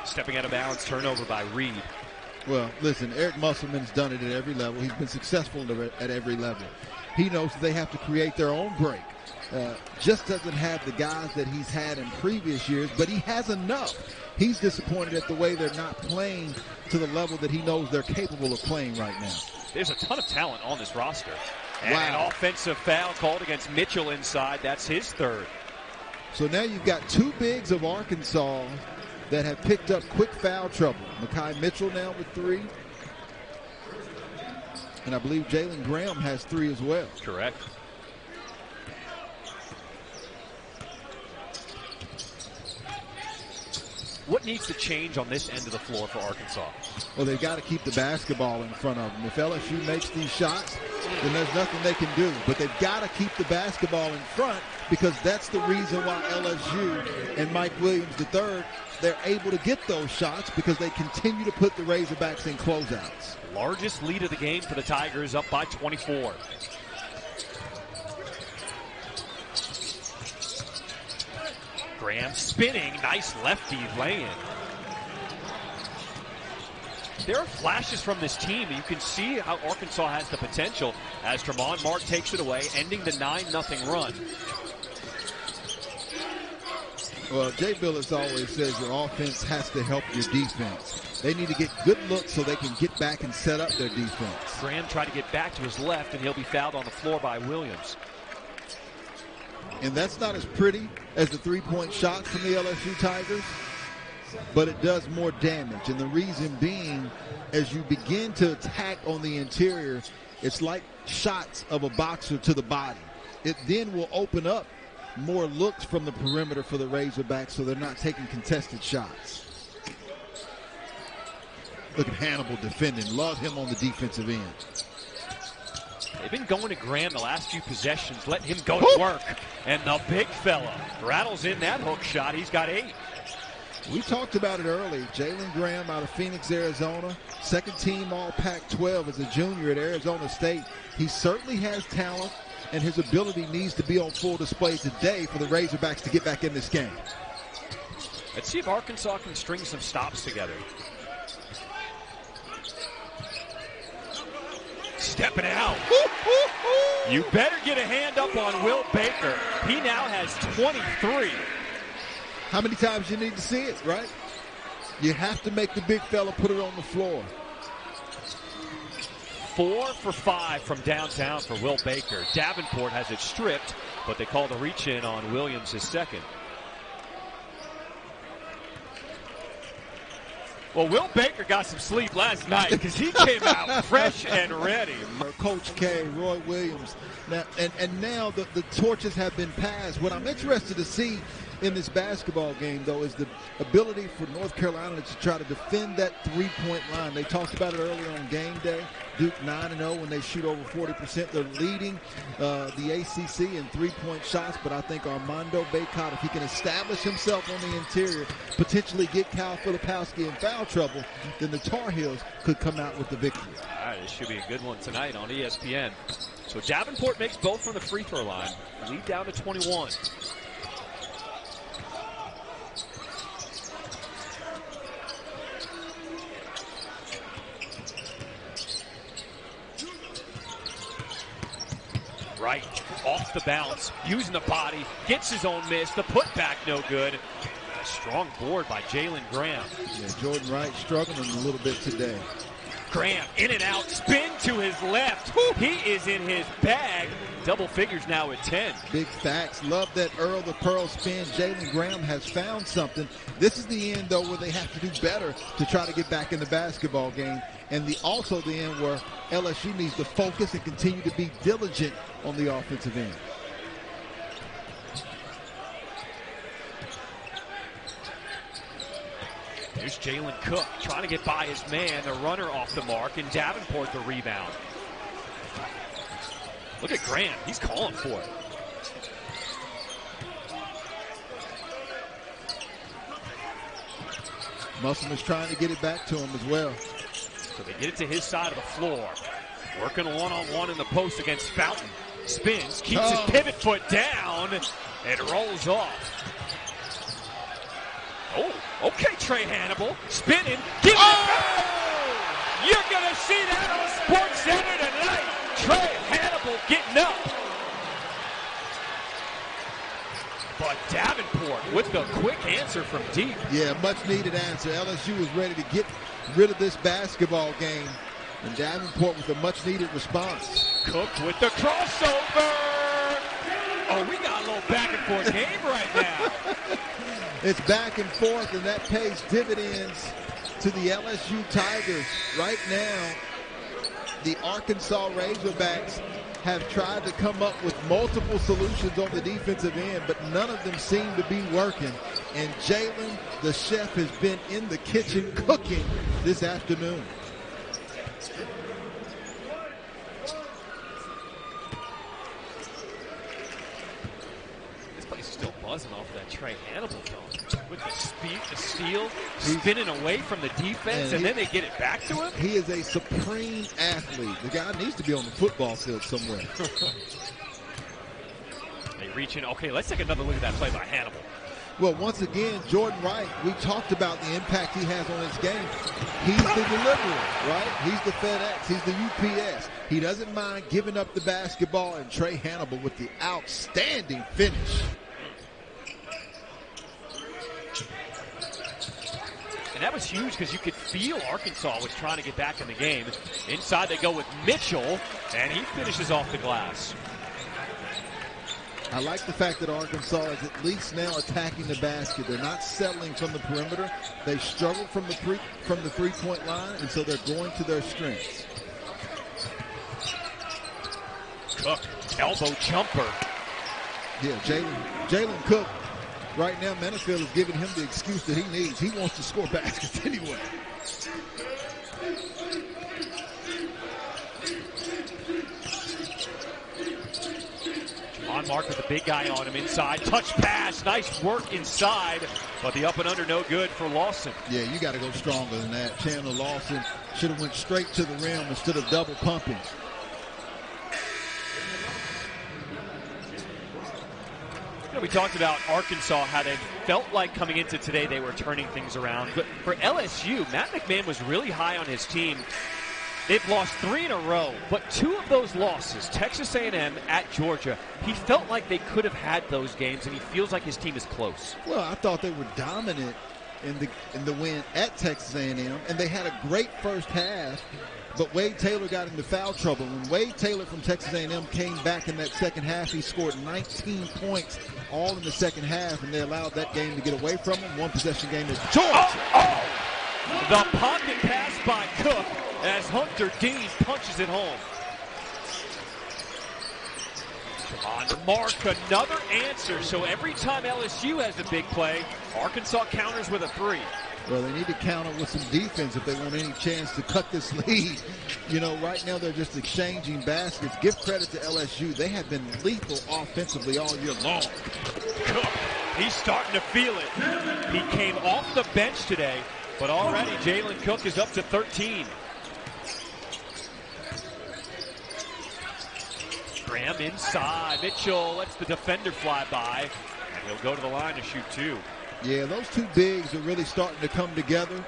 Stepping out of bounds, turnover by Reed. Well, listen, Eric Musselman's done it at every level. He's been successful at every level. He knows that they have to create their own break. Just doesn't have the guys that he's had in previous years, but he has enough. He's disappointed at the way they're not playing to the level that he knows they're capable of playing right now. There's a ton of talent on this roster. And wow. An offensive foul called against Mitchell inside. That's his third. So now you've got two bigs of Arkansas that have picked up quick foul trouble. Mekhi Mitchell now with 3. And I believe Jalen Graham has 3 as well. Correct. What needs to change on this end of the floor for Arkansas? Well, they've got to keep the basketball in front of them. If LSU makes these shots, then there's nothing they can do. But they've got to keep the basketball in front, because that's the reason why LSU and Mike Williams III, they're able to get those shots, because they continue to put the Razorbacks in closeouts. Largest lead of the game for the Tigers, up by 24. Graham spinning, nice lefty lay-in. There are flashes from this team. You can see how Arkansas has the potential as Tremont Mark takes it away, ending the 9-0 run. Well, Jay Billis always says your offense has to help your defense. They need to get good looks so they can get back and set up their defense. Graham tried to get back to his left, and he'll be fouled on the floor by Williams. And that's not as pretty as the three-point shots from the LSU Tigers, but it does more damage. And the reason being, as you begin to attack on the interior, it's like shots of a boxer to the body. It then will open up more looks from the perimeter for the Razorbacks, so they're not taking contested shots. Look at Hannibal defending. Love him on the defensive end. They've been going to Graham the last few possessions, letting him go to work. And the big fella rattles in that hook shot. He's got 8. We talked about it early. Jalen Graham out of Phoenix, Arizona. Second team all Pac-12 as a junior at Arizona State. He certainly has talent, and his ability needs to be on full display today for the Razorbacks to get back in this game. Let's see if Arkansas can string some stops together. Stepping out. You better get a hand up on Will Baker. He now has 23. How many times you need to see it, right? You have to make the big fella put it on the floor. 4 for 5 from downtown for Will Baker. Davenport has it stripped, but they call the reach in on Williams, his second. Well, Will Baker got some sleep last night because he came out fresh and ready. Coach K, Roy Williams. Now, and now the torches have been passed. What I'm interested to see in this basketball game, though, is the ability for North Carolina to try to defend that three-point line. They talked about it earlier on game day. Duke 9-0 when they shoot over 40%. They're leading the ACC in three-point shots, but I think Armando Bacot, if he can establish himself on the interior, potentially get Cal Filipowski in foul trouble, then the Tar Heels could come out with the victory. All right, this should be a good one tonight on ESPN. So Davenport makes both from the free throw line. Lead down to 21. Right, off the bounce, using the body, gets his own miss, the putback no good. A strong board by Jalen Graham. Yeah, Jordan Wright struggling a little bit today. Graham in and out, spin to his left. He is in his bag. Double figures now at 10. Big facts. Love that Earl the Pearl spin. Jalen Graham has found something. This is the end, though, where they have to do better to try to get back in the basketball game. And also the end where LSU needs to focus and continue to be diligent on the offensive end. Here's Jalen Cook trying to get by his man, the runner off the mark, and Davenport the rebound. Look at Graham, he's calling for it. Musselman's trying to get it back to him as well. So they get it to his side of the floor. Working one-on-one in the post against Fountain. Spins, keeps his pivot foot down, and rolls off. Oh, okay, Trey Hannibal, spinning, giving it back. You're going to see that on SportsCenter tonight. Trey Hannibal getting up. But Davenport with the quick answer from deep. Yeah, much needed answer. LSU was ready to get rid of this basketball game. And Davenport with a much needed response. Cook with the crossover. Oh, we got a little back and forth game right now. It's back and forth, and that pays dividends to the LSU Tigers. Right now, the Arkansas Razorbacks have tried to come up with multiple solutions on the defensive end, but none of them seem to be working. And Jalen, the chef, has been in the kitchen cooking this afternoon. This place is still buzzing off of that Trey Hannibal dunk. With the speed, the steal, spinning away from the defense, and then they get it back to him. He is a supreme athlete. The guy needs to be on the football field somewhere. They reach in. Okay, let's take another look at that play by Hannibal. Well, once again, Jordan Wright, we talked about the impact he has on his game. He's the deliverer, right? He's the FedEx. He's the UPS. He doesn't mind giving up the basketball, and Trey Hannibal with the outstanding finish. And that was huge because you could feel Arkansas was trying to get back in the game. Inside they go with Mitchell, and he finishes off the glass. I like the fact that Arkansas is at least now attacking the basket. They're not settling from the perimeter. They struggle from the three-point line, and so they're going to their strengths. Cook, elbow jumper. Yeah, Jalen Cook. Right now, Menafield is giving him the excuse that he needs. He wants to score baskets anyway. On mark with the big guy on him inside. Touch pass. Nice work inside. But the up and under no good for Lawson. Yeah, you got to go stronger than that. Chandler Lawson should have went straight to the rim instead of double pumping. We talked about Arkansas, how they felt like coming into today they were turning things around. But for LSU, Matt McMahon was really high on his team. They've lost 3 in a row, but 2 of those losses, Texas A&M at Georgia, he felt like they could have had those games, and he feels like his team is close. Well, I thought they were dominant in the win at Texas A&M, and they had a great first half. But Wade Taylor got into foul trouble. When Wade Taylor from Texas A&M came back in that second half, he scored 19 points all in the second half, and they allowed that game to get away from him. One possession game at Georgia. The pocket pass by Cook as Hunter Dean punches it home. On the mark, another answer. So every time LSU has a big play, Arkansas counters with a 3. Well, they need to counter with some defense if they want any chance to cut this lead. You know, right now they're just exchanging baskets. Give credit to LSU. They have been lethal offensively all year long. Cook, he's starting to feel it. He came off the bench today, but already Jalen Cook is up to 13. Graham inside. Mitchell lets the defender fly by, and he'll go to the line to shoot 2. Yeah, those two bigs are really starting to come together,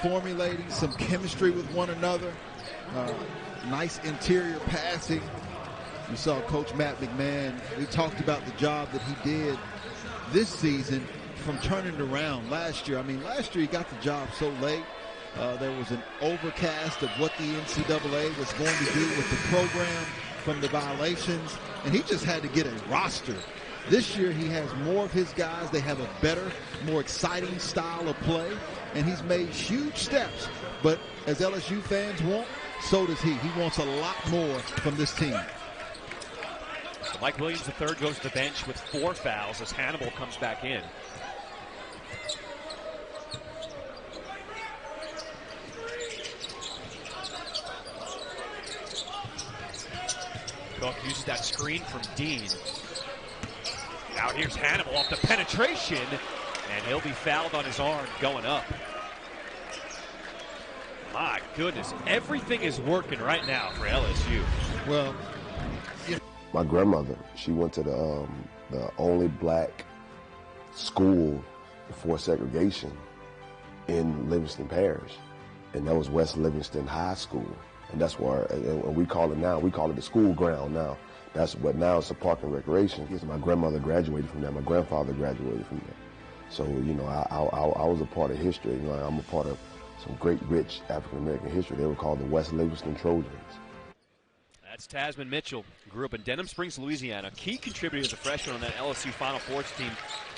formulating some chemistry with one another. Nice interior passing. You saw Coach Matt McMahon. We talked about the job that he did this season from turning it around last year. I mean, last year he got the job so late. There was an overcast of what the NCAA was going to do with the program from the violations, and he just had to get a roster. This year he has more of his guys. They have a better, more exciting style of play, and he's made huge steps. But as LSU fans want, so does he. He wants a lot more from this team. So Mike Williams III goes to the bench with 4 fouls as Hannibal comes back in. Cook uses that screen from Dean. Now here's Hannibal off the penetration, and he'll be fouled on his arm going up. My goodness, everything is working right now for LSU. Well, my grandmother, she went to the only black school before segregation in Livingston Parish, and that was West Livingston High School. And that's where, and we call it now, we call it the school ground now. That's what now it's a park and recreation. My grandmother graduated from there. My grandfather graduated from there. So, you know, I was a part of history. You know, I'm a part of some great, rich African-American history. They were called the West Livingston Trojans. That's Tasman Mitchell. Grew up in Denham Springs, Louisiana. Key contributor as a freshman on that LSU Final Four team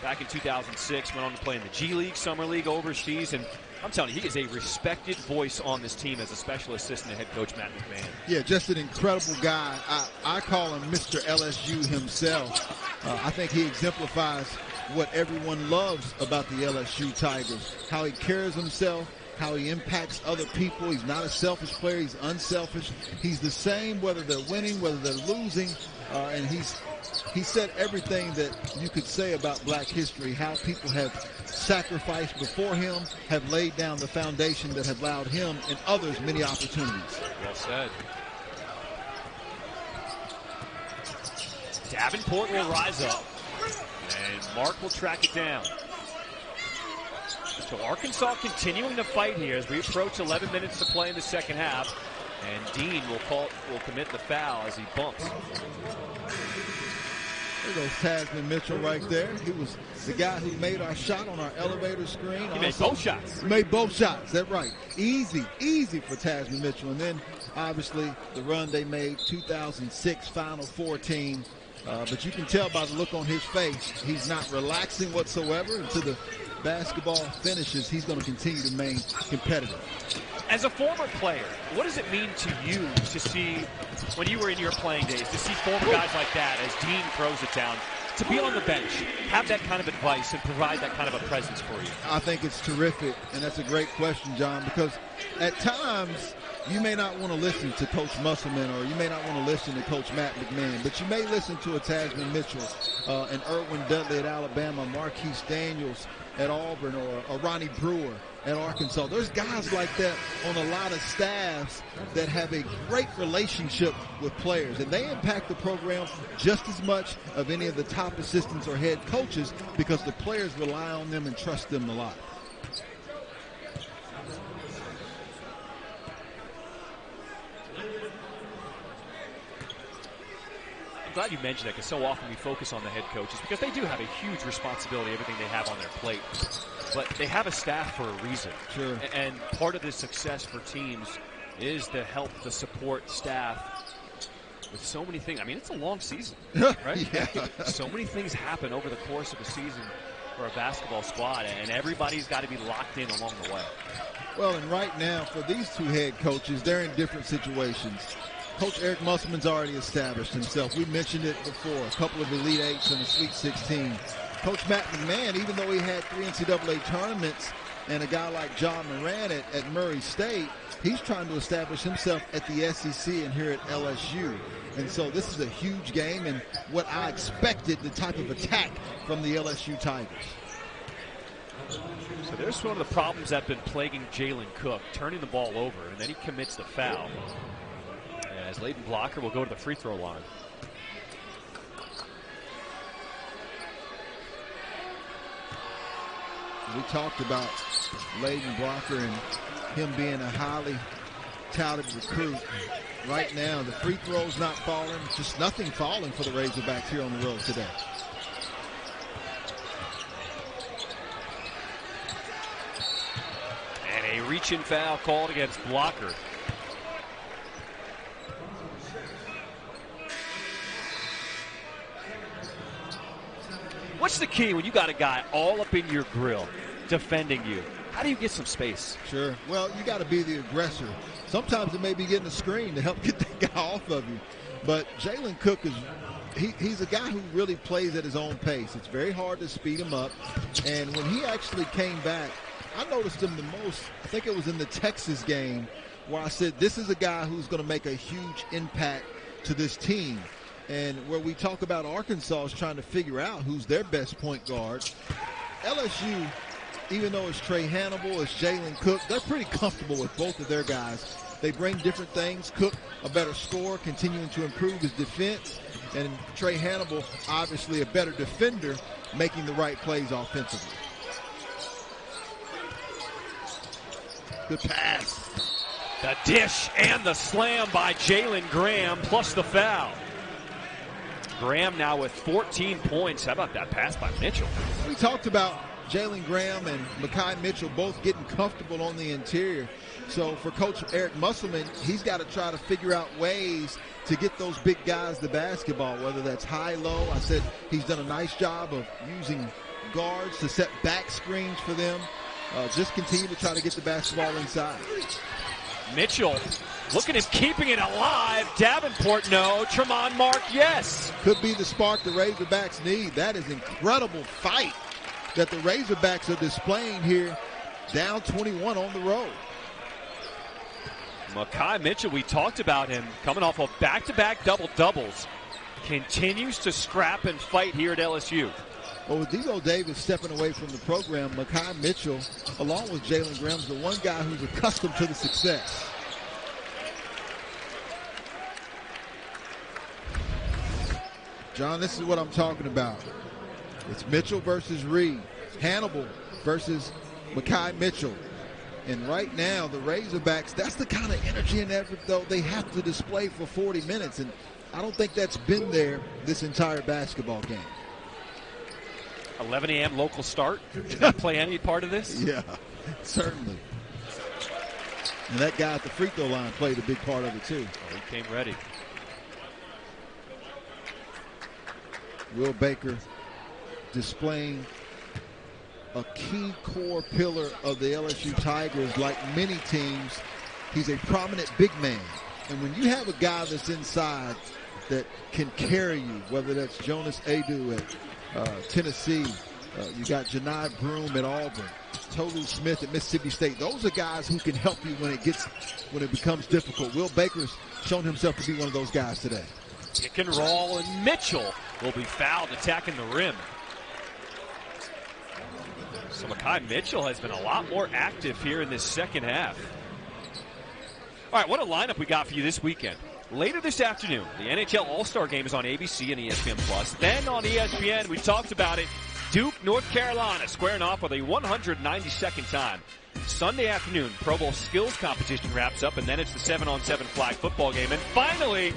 back in 2006. Went on to play in the G League, Summer League, overseas. And I'm telling you, he is a respected voice on this team as a special assistant to head coach Matt McMahon. Yeah, just an incredible guy. I call him Mr. LSU himself. I think he exemplifies what everyone loves about the LSU Tigers, how he carries himself, how he impacts other people. He's not a selfish player. He's unselfish. He's the same whether they're winning, whether they're losing, and he said everything that you could say about black history, how people have sacrificed before him, have laid down the foundation that have allowed him and others many opportunities. Well said. Davenport will rise up, and Mark will track it down. So Arkansas continuing to fight here as we approach 11 minutes to play in the second half, and Dean will commit the foul as he bumps. There goes Tasman Mitchell right there. He was the guy who made our shot on our elevator screen. He made both shots. Made both shots. That's right. Easy for Tasman Mitchell. And then, obviously, the run they made, 2006 Final Four team. But you can tell by the look on his face, he's not relaxing whatsoever. Until the basketball finishes, he's going to continue to remain competitive. As a former player, what does it mean to you to see, when you were in your playing days, to see former guys like that as Dean throws it down, to be on the bench, have that kind of advice and provide that kind of a presence for you? I think it's terrific, and that's a great question, John, because at times you may not want to listen to Coach Musselman, or you may not want to listen to Coach Matt McMahon, but you may listen to a Tasman Mitchell, and Irwin Dudley at Alabama, Marquise Daniels at Auburn, or Ronnie Brewer at Arkansas. There's guys like that on a lot of staffs that have a great relationship with players, and they impact the program just as much of any of the top assistants or head coaches because the players rely on them and trust them a lot. I'm glad you mentioned that, because so often we focus on the head coaches because they do have a huge responsibility, everything they have on their plate. But they have a staff for a reason. Sure. And part of the success for teams is the help, the support staff with so many things. I mean, it's a long season, right? Yeah. So many things happen over the course of a season for a basketball squad, and everybody's got to be locked in along the way. Well, and right now for these two head coaches, they're in different situations. Coach Eric Musselman's already established himself. We mentioned it before, a couple of Elite Eights and a Sweet 16. Coach Matt McMahon, even though he had 3 NCAA tournaments and a guy like John Moran at Murray State, he's trying to establish himself at the SEC and here at LSU. And so this is a huge game and what I expected, the type of attack from the LSU Tigers. So there's one of the problems that have been plaguing Jalen Cook, turning the ball over, and then he commits the foul. As Leighton Blocker will go to the free throw line. We talked about Leighton Blocker and him being a highly touted recruit. Right now, the free throw's not falling, just nothing falling for the Razorbacks here on the road today. And a reach-in foul called against Blocker. What's the key when you got a guy all up in your grill defending you? How do you get some space? Sure. Well, you got to be the aggressor. Sometimes it may be getting a screen to help get that guy off of you. But Jalen Cook he's a guy who really plays at his own pace. It's very hard to speed him up. And when he actually came back, I noticed him the most, I think it was in the Texas game, where I said this is a guy who's going to make a huge impact to this team. And where we talk about Arkansas is trying to figure out who's their best point guard. LSU, even though it's Trey Hannibal, it's Jalen Cook, they're pretty comfortable with both of their guys. They bring different things. Cook, a better scorer, continuing to improve his defense. And Trey Hannibal, obviously a better defender, making the right plays offensively. Good pass. The dish and the slam by Jalen Graham, plus the foul. Graham now with 14 points. How about that pass by Mitchell? We talked about Jalen Graham and Mekhi Mitchell both getting comfortable on the interior. So for Coach Eric Musselman, he's got to try to figure out ways to get those big guys the basketball, whether that's high-low. I said he's done a nice job of using guards to set back screens for them. Just continue to try to get the basketball inside. Mitchell, look at him keeping it alive. Davenport, no. Tremont Mark, yes. Could be the spark the Razorbacks need. That is incredible fight that the Razorbacks are displaying here, down 21 on the road. Mekhi Mitchell, we talked about him coming off of back-to-back double-doubles. Continues to scrap and fight here at LSU. Well, with Devo Davis stepping away from the program, Mekhi Mitchell, along with Jalen Graham, is the one guy who's accustomed to the success. John, this is what I'm talking about. It's Mitchell versus Reed. Hannibal versus Mekhi Mitchell. And right now, the Razorbacks, that's the kind of energy and effort, though, they have to display for 40 minutes. And I don't think that's been there this entire basketball game. 11 a.m. local start. Did that play any part of this? Yeah, certainly. And that guy at the free throw line played a big part of it, too. Oh, he came ready. Will Baker displaying a key core pillar of the LSU Tigers. Like many teams, he's a prominent big man. And when you have a guy that's inside that can carry you, whether that's Jonas Adu at Tennessee, you got Janai Broome at Auburn, Tolu Smith at Mississippi State. Those are guys who can help you when it becomes difficult. Will Baker's shown himself to be one of those guys today. Pick and roll, and Mitchell will be fouled attacking the rim. So Mekhi Mitchell has been a lot more active here in this second half. All right, what a lineup we got for you this weekend. Later this afternoon, the NHL All-Star Game is on ABC and ESPN+. Then on ESPN, we talked about it, Duke, North Carolina, squaring off with a 192nd time. Sunday afternoon, Pro Bowl skills competition wraps up, and then it's the 7-on-7 flag football game. And finally,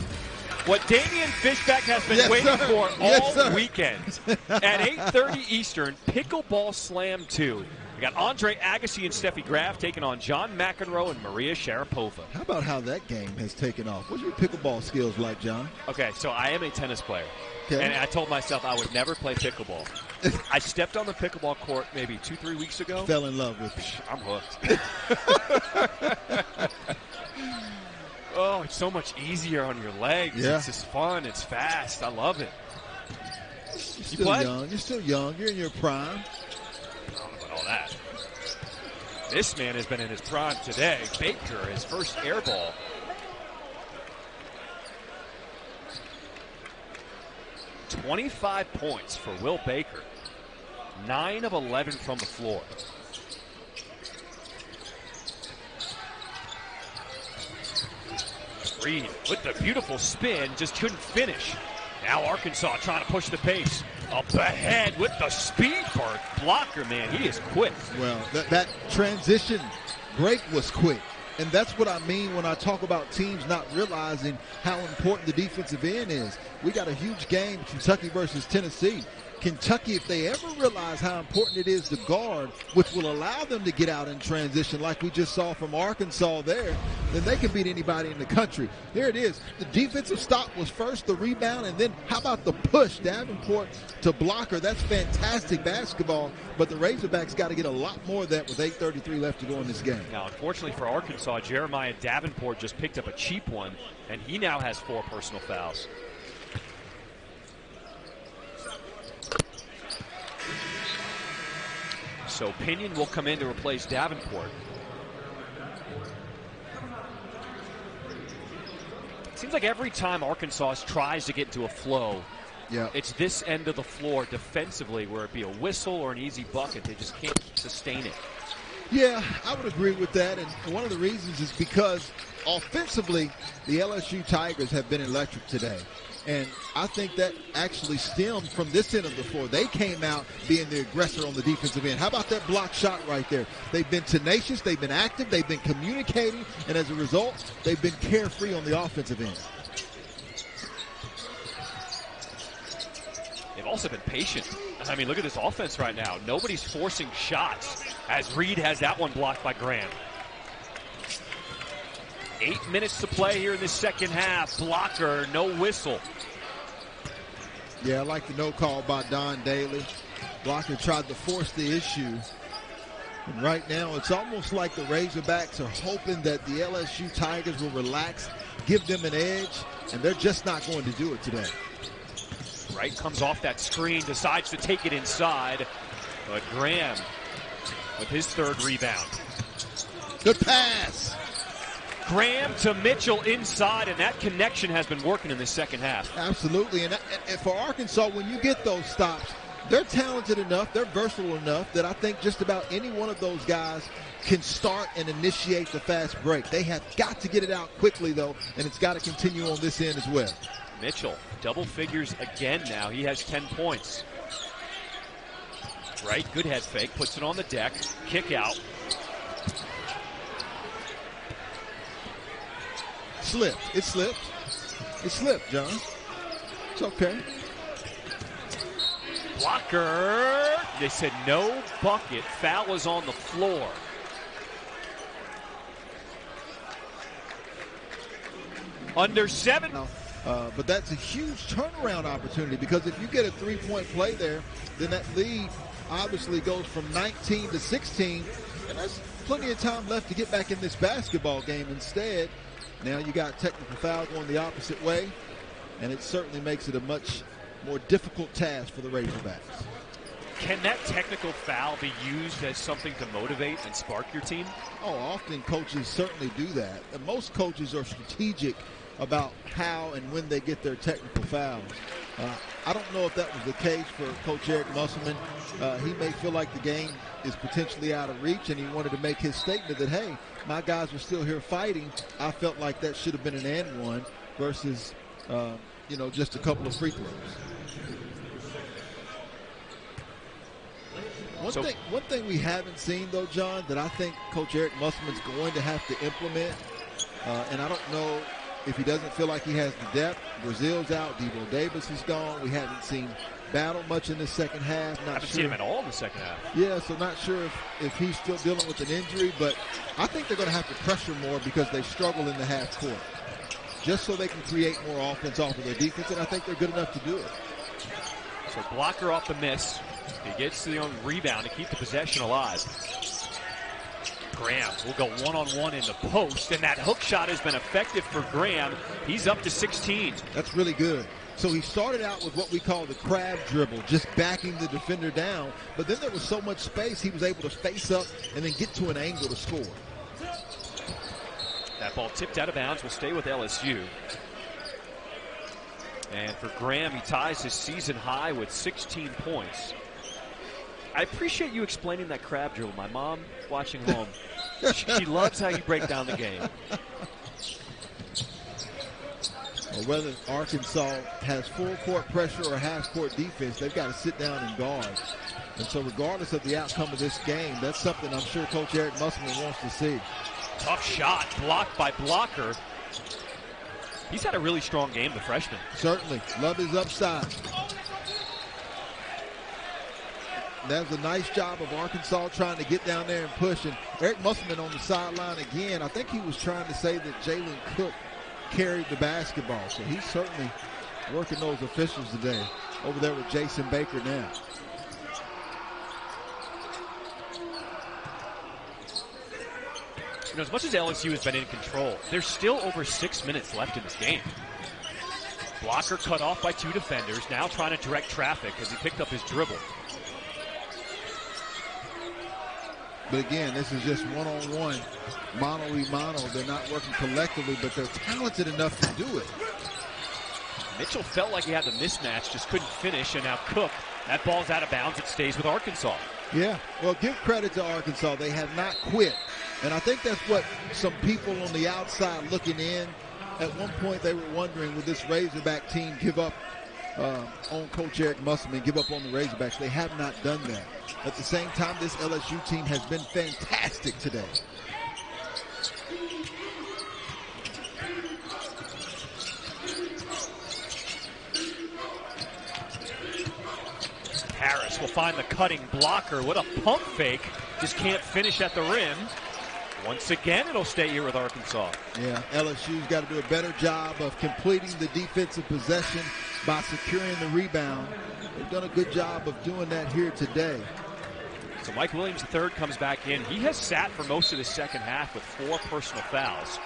what Damian Fishback has been waiting for all weekend. At 8:30 Eastern, Pickleball Slam 2. We're got Andre Agassi and Steffi Graf taking on John McEnroe and Maria Sharapova. How about how that game has taken off? What's your pickleball skills like, John? Okay, so I am a tennis player. Okay. And I told myself I would never play pickleball. I stepped on the pickleball court maybe 2-3 weeks ago. Fell in love with it. I'm hooked. Oh, it's so much easier on your legs. Yeah. It's just fun. It's fast. I love it. You're You still play? young. You're still young. You're in your prime. I don't know about all that. This man has been in his prime today. Baker, his first air ball. $25 points for Will Baker. 9 of 11 from the floor. Reed with the beautiful spin, just couldn't finish. Now Arkansas trying to push the pace. Up ahead with the speed for blocker, man. He is quick. Well, that transition break was quick. And that's what I mean when I talk about teams not realizing how important the defensive end is. We got a huge game, Kentucky versus Tennessee. Kentucky, if they ever realize how important it is to guard, which will allow them to get out in transition like we just saw from Arkansas there, then they can beat anybody in the country. Here it is. The defensive stop was first, the rebound, and then how about the push? Davenport to blocker. That's fantastic basketball, but the Razorbacks got to get a lot more of that with 8:33 left to go in this game. Now, unfortunately for Arkansas, Jeremiah Davenport just picked up a cheap one, and he now has 4 personal fouls. So Pinion will come in to replace Davenport. It seems like every time Arkansas tries to get into a flow, it's this end of the floor defensively, where it be a whistle or an easy bucket. They just can't sustain it. Yeah, I would agree with that. And one of the reasons is because offensively, the LSU Tigers have been electric today. And I think that actually stemmed from this end of the floor. They came out being the aggressor on the defensive end. How about that block shot right there? They've been tenacious, they've been active, they've been communicating, and as a result, they've been carefree on the offensive end. They've also been patient. I mean, look at this offense right now. Nobody's forcing shots as Reed has that one blocked by Graham. 8 minutes to play here in the second half. Blocker, no whistle. Yeah, I like the no call by Don Daly. Blocker tried to force the issue. And right now, it's almost like the Razorbacks are hoping that the LSU Tigers will relax, give them an edge, and they're just not going to do it today. Wright comes off that screen, decides to take it inside, but Graham with his 3rd rebound. Good pass. Graham to Mitchell inside, and that connection has been working in the second half. Absolutely, and for Arkansas, when you get those stops, they're talented enough, they're versatile enough that I think just about any one of those guys can start and initiate the fast break. They have got to get it out quickly, though, and it's got to continue on this end as well. Mitchell, double figures again now. He has 10 points. Right, good head fake, puts it on the deck, kick out. Slipped. It slipped. It slipped, John. It's okay. Blocker. They said no bucket. Foul is on the floor. Under 7. But that's a huge turnaround opportunity, because if you get a 3-point play there, then that lead obviously goes from 19 to 16, and there's plenty of time left to get back in this basketball game. Instead, now you got technical foul going the opposite way, and it certainly makes it a much more difficult task for the Razorbacks. Can that technical foul be used as something to motivate and spark your team? Oh, often coaches certainly do that. And most coaches are strategic about how and when they get their technical fouls. I don't know if that was the case for Coach Eric Musselman. He may feel like the game is potentially out of reach, and he wanted to make his statement that, hey, my guys are still here fighting. I felt like that should have been an and one versus, just a couple of free throws. One thing we haven't seen, though, John, that I think Coach Eric Musselman's going to have to implement, and I don't know if he doesn't feel like he has the depth. Brazil's out. Devo Davis is gone. We haven't seen battle much in the second half. I haven't seen him at all in the second half. Yeah, so not sure if he's still dealing with an injury, but I think they're going to have to pressure more because they struggle in the half court, just so they can create more offense off of their defense, and I think they're good enough to do it. So Blocker off the miss. He gets the own rebound to keep the possession alive. Graham will go one-on-one in the post, and that hook shot has been effective for Graham. He's up to 16. That's really good. So he started out with what we call the crab dribble, just backing the defender down, but then there was so much space he was able to face up and then get to an angle to score. That ball tipped out of bounds will stay with LSU. And for Graham, he ties his season high with 16 points. I appreciate you explaining that crab drill. My mom, watching home, she loves how you break down the game. Well, whether Arkansas has full court pressure or half court defense, they've got to sit down and guard. And so regardless of the outcome of this game, that's something I'm sure Coach Eric Musselman wants to see. Tough shot, blocked by Blocker. He's had a really strong game, the freshman. Certainly. Love his upside. That was a nice job of Arkansas trying to get down there and push. And Eric Musselman on the sideline again. I think he was trying to say that Jalen Cook carried the basketball. So he's certainly working those officials today. Over there with Jason Baker now. You know, as much as LSU has been in control, there's still over 6 minutes left in this game. Blocker cut off by two defenders, now trying to direct traffic as he picked up his dribble. But again, this is just one-on-one, mano-a-mano. They're not working collectively, but they're talented enough to do it. Mitchell felt like he had the mismatch, just couldn't finish, and now Cook, that ball's out of bounds. It stays with Arkansas. Yeah, well, give credit to Arkansas. They have not quit. And I think that's what some people on the outside looking in, at one point they were wondering, would this Razorback team give up on Coach Eric Musselman, give up on the Razorbacks? They have not done that. At the same time, this LSU team has been fantastic today. Harris will find the cutting Blocker. What a pump fake. Just can't finish at the rim. Once again, it'll stay here with Arkansas. Yeah, LSU's got to do a better job of completing the defensive possession by securing the rebound. They've done a good job of doing that here today. So Mike Williams III comes back in. He has sat for most of the second half with 4 personal fouls.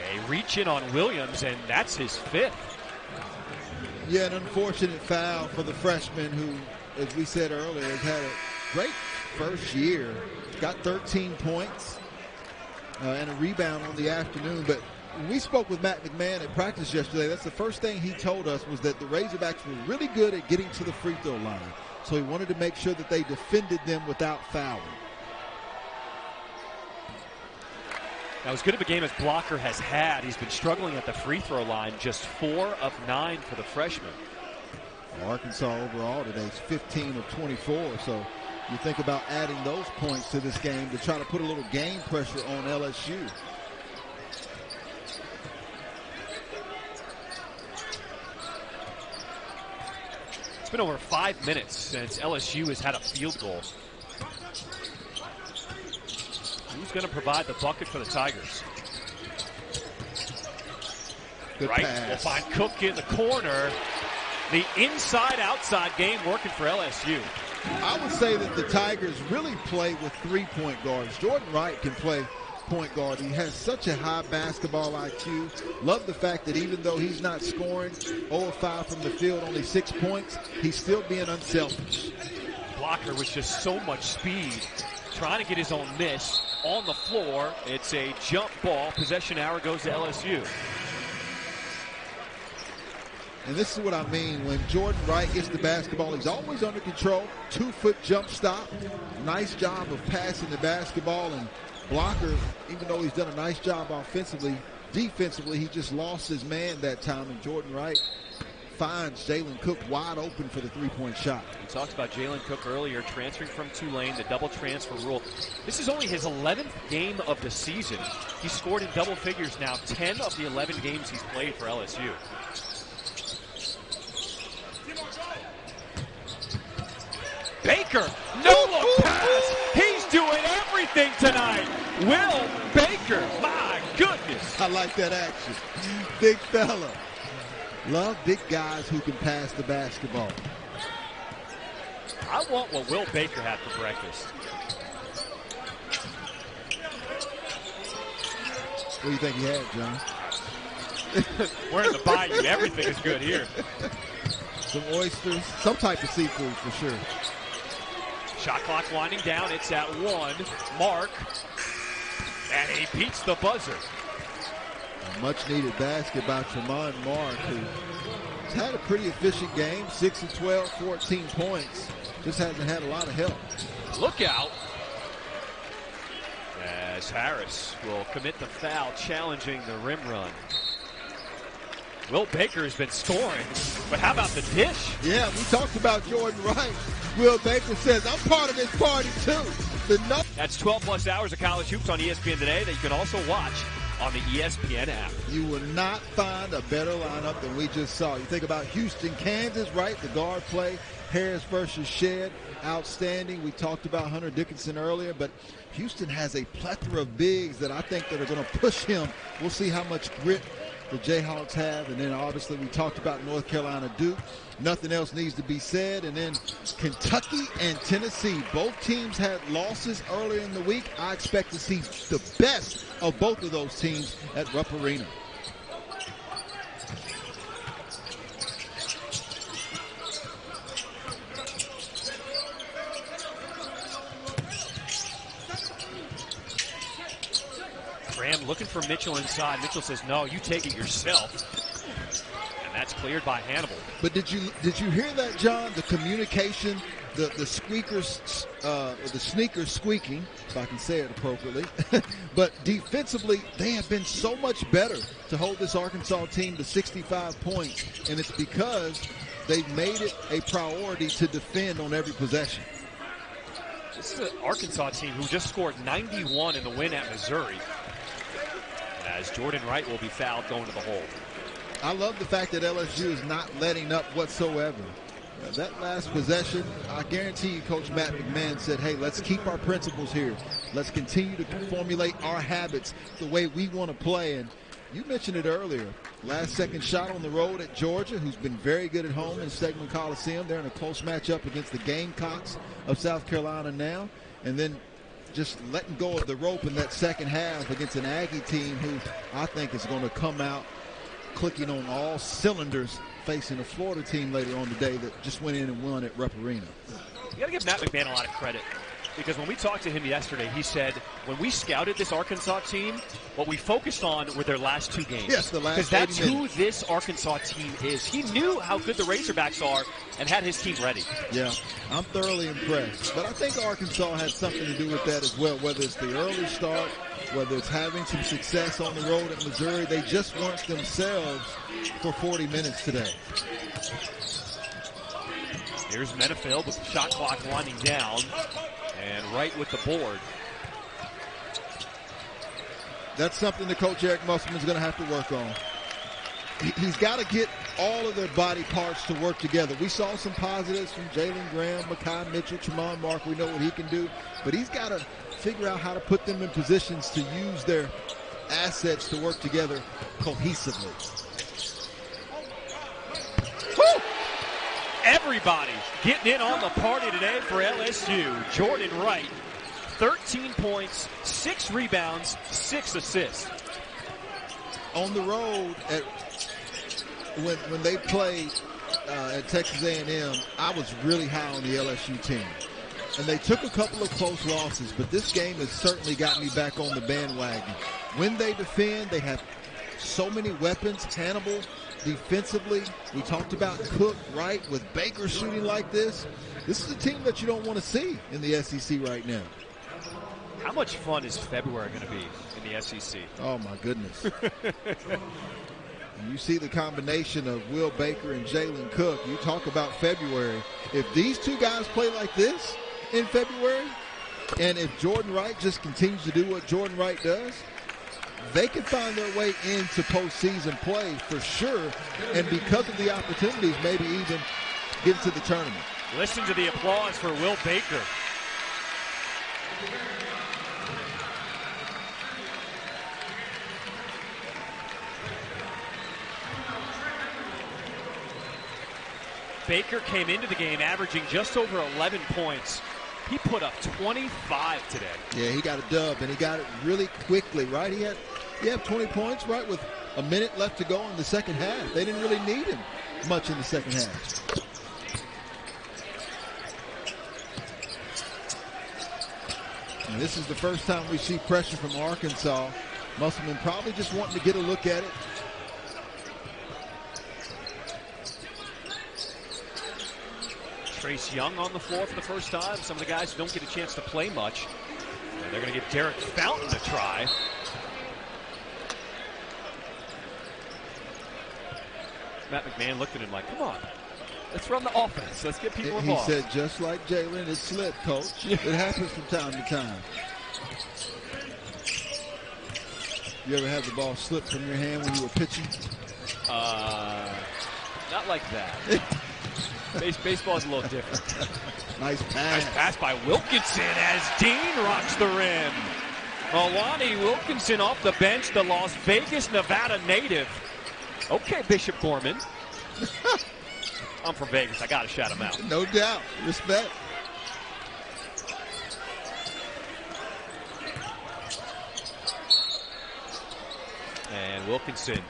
A reach in on Williams, and that's his 5th. Yeah, an unfortunate foul for the freshman who, as we said earlier, has had a great first year. Got 13 points and a rebound on the afternoon. But when we spoke with Matt McMahon at practice yesterday, that's the first thing he told us, was that the Razorbacks were really good at getting to the free throw line. So he wanted to make sure that they defended them without fouling. Now, as good of a game as Blocker has had, he's been struggling at the free throw line, just 4 of 9 for the freshman. Arkansas overall today is 15 of 24, so you think about adding those points to this game to try to put a little game pressure on LSU. It's been over 5 minutes since LSU has had a field goal. Who's going to provide the bucket for the Tigers? Good Right, pass. we'll find Cook in the corner. The inside-outside game working for LSU. I would say that the Tigers really play with 3-point guards. Jordan Wright can play point guard. He has such a high basketball IQ. Love the fact that even though he's not scoring, 0 of 5 from the field, only 6 points, he's still being unselfish. Blocker with just so much speed, trying to get his own miss on the floor. It's a jump ball. Possession arrow goes to LSU. And this is what I mean. When Jordan Wright gets the basketball, he's always under control. 2-foot jump stop. Nice job of passing the basketball. And Blocker, even though he's done a nice job offensively, defensively, he just lost his man that time. And Jordan Wright finds Jalen Cook wide open for the three-point shot. We talked about Jalen Cook earlier, transferring from Tulane, the double transfer rule. This is only his 11th game of the season. He's scored in double figures now, 10 of the 11 games he's played for LSU. Baker, no look pass. He's doing everything tonight. Will Baker, my goodness. I like that action. Big fella. Love big guys who can pass the basketball. I want what Will Baker had for breakfast. What do you think he had, John? We're in the bayou. Everything is good here. Some oysters, some type of seafood for sure. Shot clock winding down. It's at 1. Mark. And he beats the buzzer. A much-needed basket by Tremont Mark, who's had a pretty efficient game. 6 of 12, 14 points. Just hasn't had a lot of help. Look out. As Harris will commit the foul, challenging the rim run. Will Baker has been scoring, but how about the dish? Yeah, we talked about Jordan Wright. Will Baker says, I'm part of this party too. That's 12 plus hours of college hoops on ESPN today that you can also watch on the ESPN app. You will not find a better lineup than we just saw. You think about Houston, Kansas, right? The guard play, Harris versus Shedd, outstanding. We talked about Hunter Dickinson earlier, but Houston has a plethora of bigs that I think that are going to push him. We'll see how much grit the Jayhawks have, and then obviously we talked about North Carolina Duke. Nothing else needs to be said. And then Kentucky and Tennessee, both teams had losses earlier in the week. I expect to see the best of both of those teams at Rupp Arena. Graham looking for Mitchell inside. Mitchell says, no, you take it yourself. And that's cleared by Hannibal. But did you hear that, John? The communication, the squeakers, the sneakers squeaking, if I can say it appropriately. But defensively, they have been so much better to hold this Arkansas team to 65 points. And it's because they've made it a priority to defend on every possession. This is an Arkansas team who just scored 91 in the win at Missouri. As Jordan Wright will be fouled going to the hole. I love the fact that LSU is not letting up whatsoever. That last possession, I guarantee you Coach Matt McMahon said, hey, let's keep our principles here. Let's continue to formulate our habits the way we want to play. And you mentioned it earlier. Last second shot on the road at Georgia, who's been very good at home in Stegman Coliseum. They're in a close matchup against the Gamecocks of South Carolina now. And then just letting go of the rope in that second half against an Aggie team who I think is going to come out clicking on all cylinders, facing a Florida team later on today that just went in and won at Rupp Arena. You got to give Matt McMahon a lot of credit, because when we talked to him yesterday, he said, when we scouted this Arkansas team, what we focused on were their last 2 games. Yes, the last 80 because that's who minutes. this Arkansas team is. He knew how good the Razorbacks are and had his team ready. Yeah, I'm thoroughly impressed. But I think Arkansas has something to do with that as well, whether it's the early start, whether it's having some success on the road at Missouri. They just weren't themselves for 40 minutes today. Here's Menefield with the shot clock winding down, and Wright with the board. That's something that Coach Eric Musselman's going to have to work on. He's got to get all of their body parts to work together. We saw some positives from Jalen Graham, Makai Mitchell, Tremont Mark. We know what he can do. But he's got to figure out how to put them in positions to use their assets to work together cohesively. Woo! Everybody getting in on the party today for LSU. Jordan Wright, 13 points, 6 rebounds, 6 assists. On the road, when they played at Texas A&M, I was really high on the LSU team. And they took a couple of close losses, but this game has certainly got me back on the bandwagon. When they defend, they have so many weapons. Hannibal, defensively, we talked about Cook, Wright, with Baker shooting like this. This is a team that you don't want to see in the SEC right now. How much fun is February going to be in the SEC? Oh, my goodness. You see the combination of Will Baker and Jalen Cook. You talk about February. If these two guys play like this in February, and if Jordan Wright just continues to do what Jordan Wright does, they can find their way into postseason play for sure. And because of the opportunities, maybe even get into the tournament. Listen to the applause for Will Baker. Baker came into the game averaging just over 11 points. He put up 25 today. Yeah, he got a dub, and he got it really quickly, right? He had 20 points, right, with a minute left to go in the second half. They didn't really need him much in the second half. And this is the first time we see pressure from Arkansas. Musselman probably just wanting to get a look at it. Trace Young on the floor for the first time. Some of the guys who don't get a chance to play much. And they're going to give Derek Fountain a try. Matt McMahon looked at him like, come on, let's run the offense. Let's get people involved. He said, just like Jalen, it slipped, Coach. It happens from time to time. You ever had the ball slip from your hand when you were pitching? Not like that. Baseball is a little different. Nice pass. Nice pass by Wilkinson as Dean rocks the rim. Alani Wilkinson off the bench, the Las Vegas, Nevada native. Okay, Bishop Gorman. I'm from Vegas. I got to shout him out. No doubt. Respect. And Wilkinson.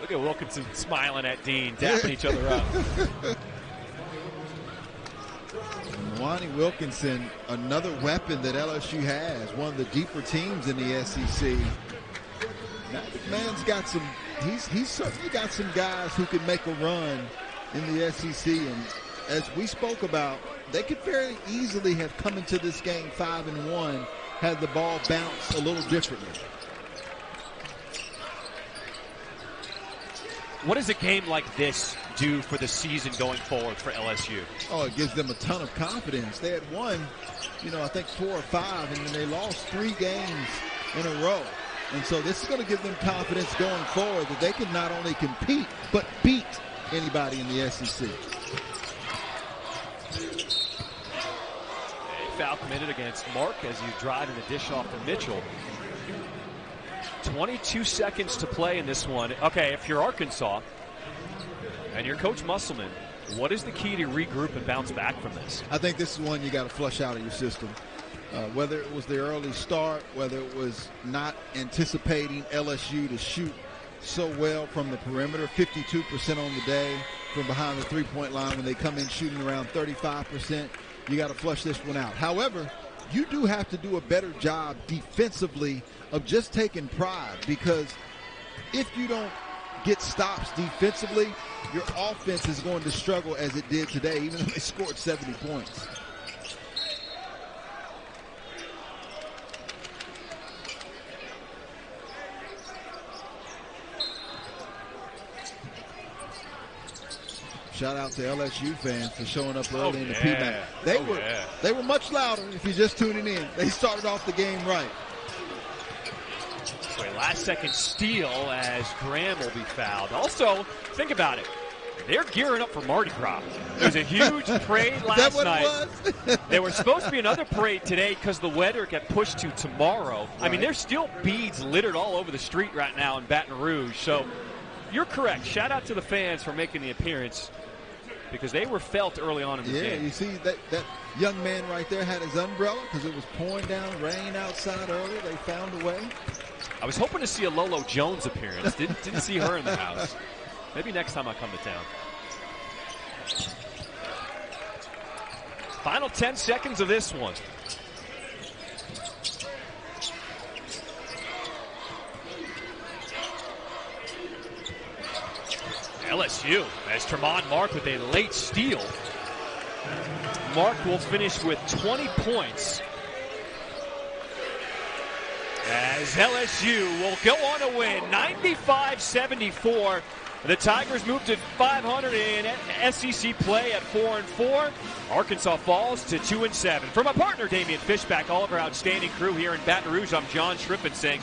Look at Wilkinson smiling at Dean, dapping each other up. Lonnie Wilkinson, another weapon that LSU has, one of the deeper teams in the SEC. Matt McMahon's got some, he's certainly got some guys who can make a run in the SEC. And as we spoke about, they could very easily have come into this game 5-1 had the ball bounced a little differently. What does a game like this do for the season going forward for LSU? Oh, it gives them a ton of confidence. They had won, I think 4 or 5, and then they lost 3 games in a row. And so this is going to give them confidence going forward that they can not only compete, but beat anybody in the SEC. A foul committed against Mark as he's driving the dish off to Mitchell. 22 seconds to play in this one. Okay, if you're Arkansas and you're Coach Musselman, what is the key to regroup and bounce back from this? I think this is one you got to flush out of your system. Whether it was the early start, whether it was not anticipating LSU to shoot so well from the perimeter, 52% on the day from behind the three-point line when they come in shooting around 35%, you got to flush this one out. However, you do have to do a better job defensively of just taking pride, because if you don't get stops defensively, your offense is going to struggle as it did today, even though they scored 70 points. Shout out to LSU fans for showing up early in the PMAC. They were much louder if you're just tuning in. They started off the game right. So a last-second steal as Graham will be fouled. Also, think about it. They're gearing up for Mardi Gras. There was a huge parade last night. There was supposed to be another parade today because the weather got pushed to tomorrow. Right. I mean, there's still beads littered all over the street right now in Baton Rouge. So you're correct. Shout out to the fans for making the appearance, because they were felt early on in the game. Yeah, you see that young man right there had his umbrella because it was pouring down rain outside earlier. They found a way. I was hoping to see a Lolo Jones appearance. Didn't see her in the house. Maybe next time I come to town. Final 10 seconds of this one. LSU as Tremont Mark with a late steal. Mark will finish with 20 points. as LSU will go on to win 95-74. The Tigers moved to 500 in SEC play at 4-4. Arkansas falls to 2-7. For my partner Damian Fishback, all of our outstanding crew here in Baton Rouge, I'm John Shrippen saying